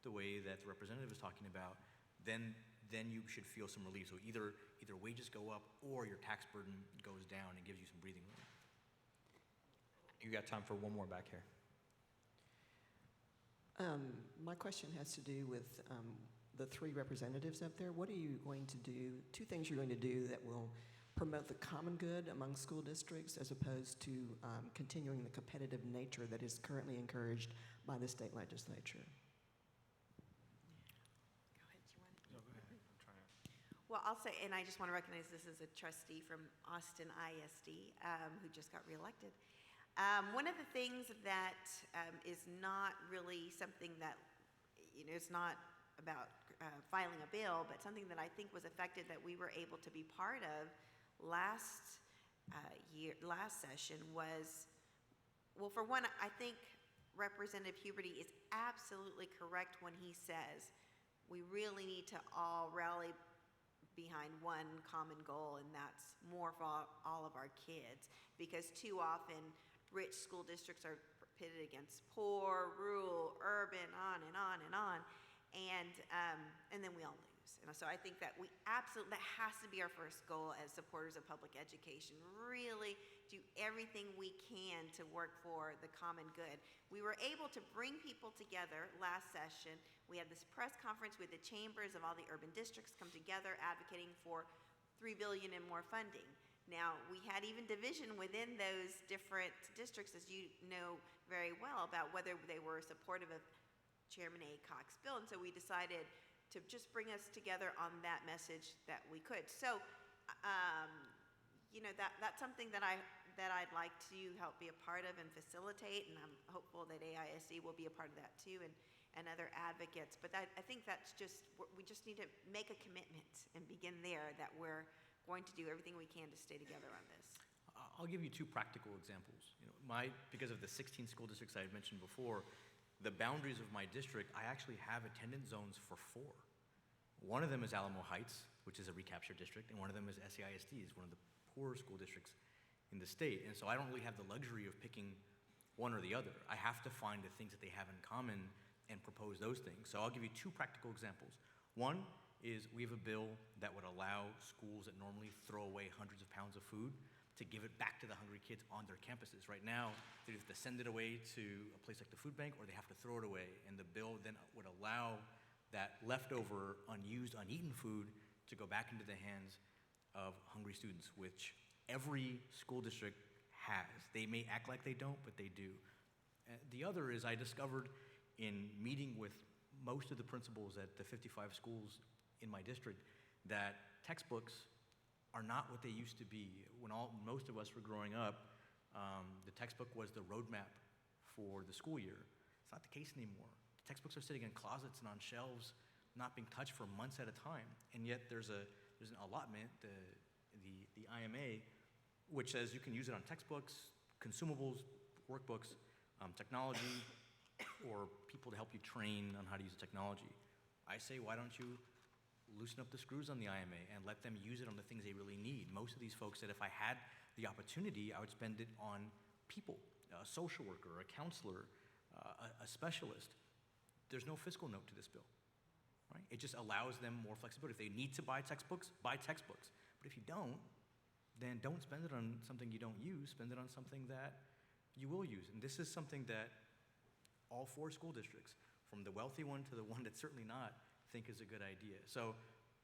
the way that the representative is talking about, then you should feel some relief. So either wages go up or your tax burden goes down and gives you some breathing room. You got time for one more back here. My question has to do with the three representatives up there. What are you going to do, two things you're going to do that will promote the common good among school districts as opposed to continuing the competitive nature that is currently encouraged by the state legislature? Well, I'll say, and I just want to recognize this is a trustee from Austin ISD who just got reelected. One of the things that is not really something that, it's not about filing a bill, but something that I think was effective that we were able to be part of last session was, well, for one, I think Representative Huberty is absolutely correct when he says we really need to all rally behind one common goal, and that's more for all of our kids, because too often rich school districts are pitted against poor, rural, urban, on and on and on, and then we all lose. use. And so I think that that has to be our first goal as supporters of public education, really do everything we can to work for the common good. We were able to bring people together last session. We had this press conference with the chambers of all the urban districts come together advocating for $3 billion and more funding. Now, we had even division within those different districts, as you know very well, about whether they were supportive of Chairman Aycock's bill. And so we decided to just bring us together on that message that we could. So, that's something that I'd like to help be a part of and facilitate, and I'm hopeful that AISD will be a part of that too, and other advocates. But I think we just need to make a commitment and begin there, that we're going to do everything we can to stay together on this. I'll give you two practical examples. Because of the 16 school districts I had mentioned before, the boundaries of my district, I actually have attendance zones for 4. One of them is Alamo Heights, which is a recapture district, and one of them is SAISD, is one of the poorer school districts in the state. And so I don't really have the luxury of picking one or the other. I have to find the things that they have in common and propose those things. So I'll give you two practical examples. One is we have a bill that would allow schools that normally throw away hundreds of pounds of food to give it back to the hungry kids on their campuses. Right now, they have to send it away to a place like the food bank, or they have to throw it away. And the bill then would allow that leftover, unused, uneaten food to go back into the hands of hungry students, which every school district has. They may act like they don't, but they do. The other is I discovered in meeting with most of the principals at the 55 schools in my district that textbooks are not what they used to be. When most of us were growing up, the textbook was the roadmap for the school year. It's not the case anymore. The textbooks are sitting in closets and on shelves, not being touched for months at a time. And yet there's an allotment, the IMA, which says you can use it on textbooks, consumables, workbooks, technology, or people to help you train on how to use the technology. I say, why don't you loosen up the screws on the IMA and let them use it on the things they really need? Most of these folks said if I had the opportunity, I would spend it on people, a social worker, a counselor, a specialist. There's no fiscal note to this bill, right? It just allows them more flexibility. If they need to buy textbooks, buy textbooks. But if you don't, then don't spend it on something you don't use. Spend it on something that you will use. And this is something that all 4 school districts, from the wealthy one to the one that's certainly not, think is a good idea. So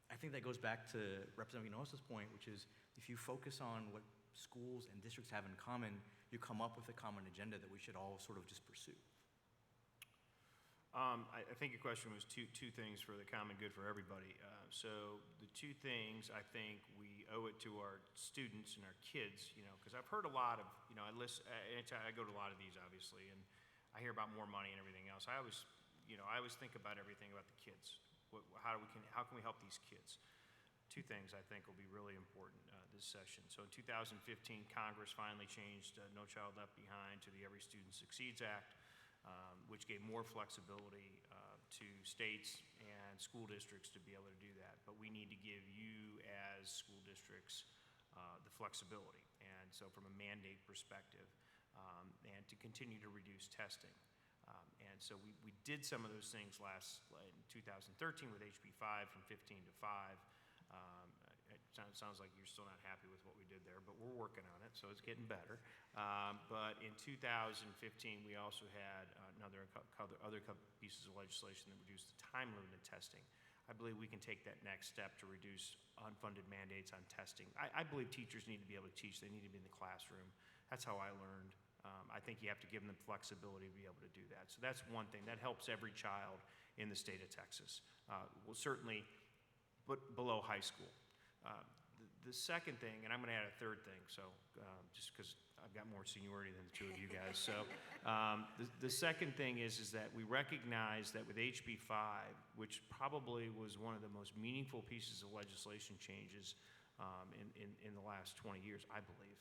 I think that goes back to Representative Hinojosa's point, which is if you focus on what schools and districts have in common, you come up with a common agenda that we should all sort of just pursue. I think your question was two things for the common good for everybody. So the 2 things, I think we owe it to our students and our kids, because I've heard a lot of, I go to a lot of these, obviously, and I hear about more money and everything else. I always think about everything about the kids. How can we help these kids? 2 things I think will be really important this session. So in 2015, Congress finally changed No Child Left Behind to the Every Student Succeeds Act, which gave more flexibility to states and school districts to be able to do that. But we need to give you as school districts the flexibility. And so from a mandate perspective, and to continue to reduce testing. And so we did some of those things in 2013 with HB 5 from 15 to 5. It sounds like you're still not happy with what we did there, but we're working on it, so it's getting better. But in 2015, we also had other couple pieces of legislation that reduced the time limit in testing. I believe we can take that next step to reduce unfunded mandates on testing. I believe teachers need to be able to teach. They need to be in the classroom. That's how I learned. I think you have to give them the flexibility to be able to do that. So that's one thing. That helps every child in the state of Texas. Well, certainly, but below high school. The second thing, and I'm going to add a third thing, so just because I've got more seniority than the 2 of you guys. So the second thing is that we recognize that with HB 5, which probably was one of the most meaningful pieces of legislation changes in the last 20 years, I believe.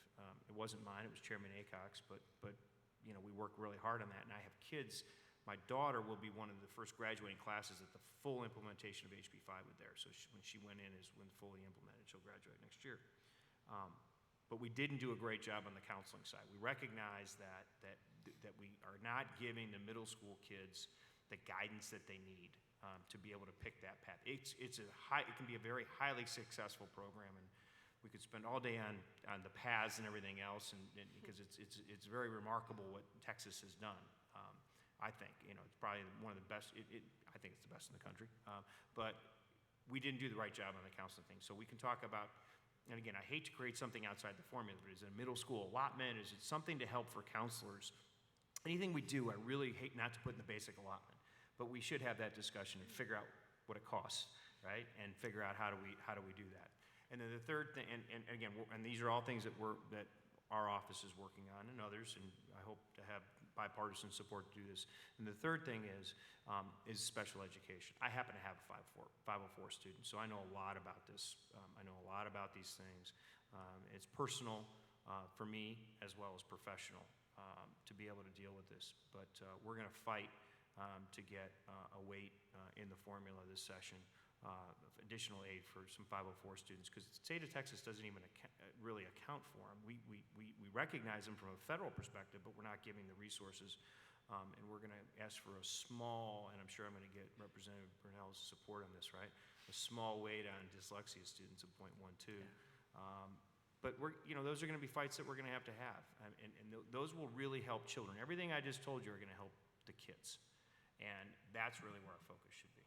It wasn't mine, it was Chairman Aycock's, but we worked really hard on that, and I have kids. My daughter will be one of the first graduating classes that the full implementation of HB 5 was there. So when she went in is when fully implemented. She'll graduate next year. But we didn't do a great job on the counseling side. We recognize that we are not giving the middle school kids the guidance that they need. to be able to pick that path. It can be a very highly successful program, and we could spend all day on the paths and everything else, and because it's very remarkable what Texas has done. I think, it's probably one of the best, I think it's the best in the country, but we didn't do the right job on the counseling thing. So we can talk about, and again, I hate to create something outside the formula, but is it a middle school allotment? Is it something to help for counselors? Anything we do, I really hate not to put in the basic allotment, but we should have that discussion and figure out what it costs, right? And figure out how do we do that? And then the third thing, and again, and these are all things that our office is working on, and others, and I hope to have bipartisan support to do this. And the third thing is special education. I happen to have a 504 student, so I know a lot about this. I know a lot about these things. It's personal for me as well as professional to be able to deal with this. But we're going to fight to get a weight in the formula this session, additional aid for some 504 students, because the state of Texas doesn't even really account for them. We recognize them from a federal perspective, but we're not giving the resources. And we're going to ask for a small, and I'm sure I'm going to get Representative Bernal's support on this, right? A small weight on dyslexia students of 0.12. But those are going to be fights that we're going to have. And those will really help children. Everything I just told you are going to help the kids. And that's really where our focus should be.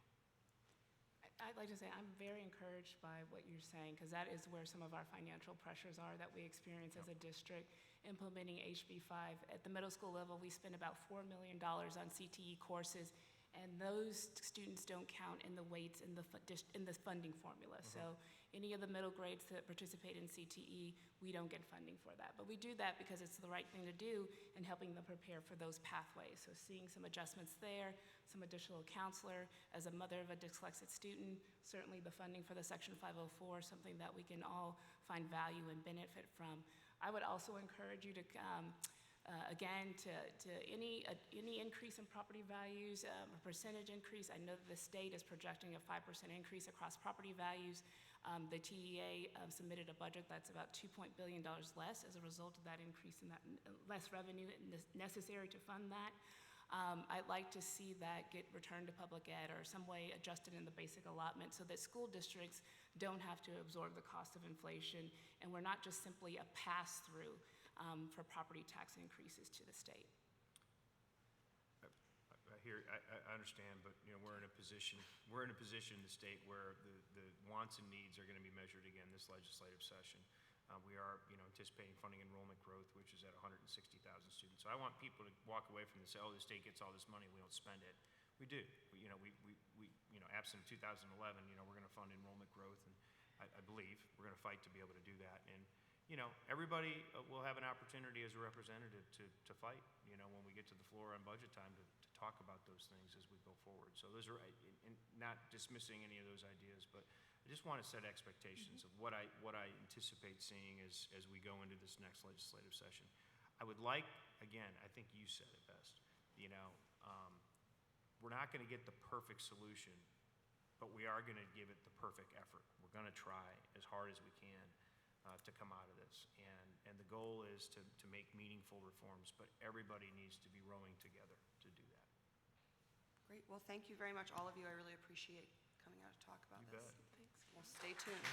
I'd like to say I'm very encouraged by what you're saying, because that is where some of our financial pressures are that we experience as a district implementing HB 5. At the middle school level, we spend about $4 million on CTE courses, and those students don't count in the weights in the funding formula. So any of the middle grades that participate in CTE, we don't get funding for that. But we do that because it's the right thing to do in helping them prepare for those pathways. So seeing some adjustments there, some additional counselor. As a mother of a dyslexic student, certainly the funding for the Section 504 is something that we can all find value and benefit from. I would also encourage you to again, to any increase in property values, a percentage increase. I know that the state is projecting a 5% increase across property values. The TEA submitted a budget that's about $2 billion less as a result of that increase in that less revenue necessary to fund that. I'd like to see that get returned to public ed or some way adjusted in the basic allotment so that school districts don't have to absorb the cost of inflation, and we're not just simply a pass-through for property tax increases to the state. I understand, but we're in a position in the state where the wants and needs are going to be measured again this legislative session. We are anticipating funding enrollment growth, which is at 160,000 students. So I want people to walk away from this, say, oh, the state gets all this money, we don't spend it. We do. We absent 2011, we're going to fund enrollment growth, and I believe we're going to fight to be able to do that. And everybody will have an opportunity as a representative to fight, when we get to the floor on budget time to talk about those things as we go forward. So those are, and not dismissing any of those ideas, but I just want to set expectations of what I anticipate seeing as we go into this next legislative session. I would like, again, I think you said it best, we're not going to get the perfect solution, but we are going to give it the perfect effort. We're going to try as hard as we can to come out of this. And the goal is to make meaningful reforms, but everybody needs to be rowing together to do that. Great. Well, thank you very much, all of you. I really appreciate coming out to talk about You this. bet. Thanks. Well, stay tuned.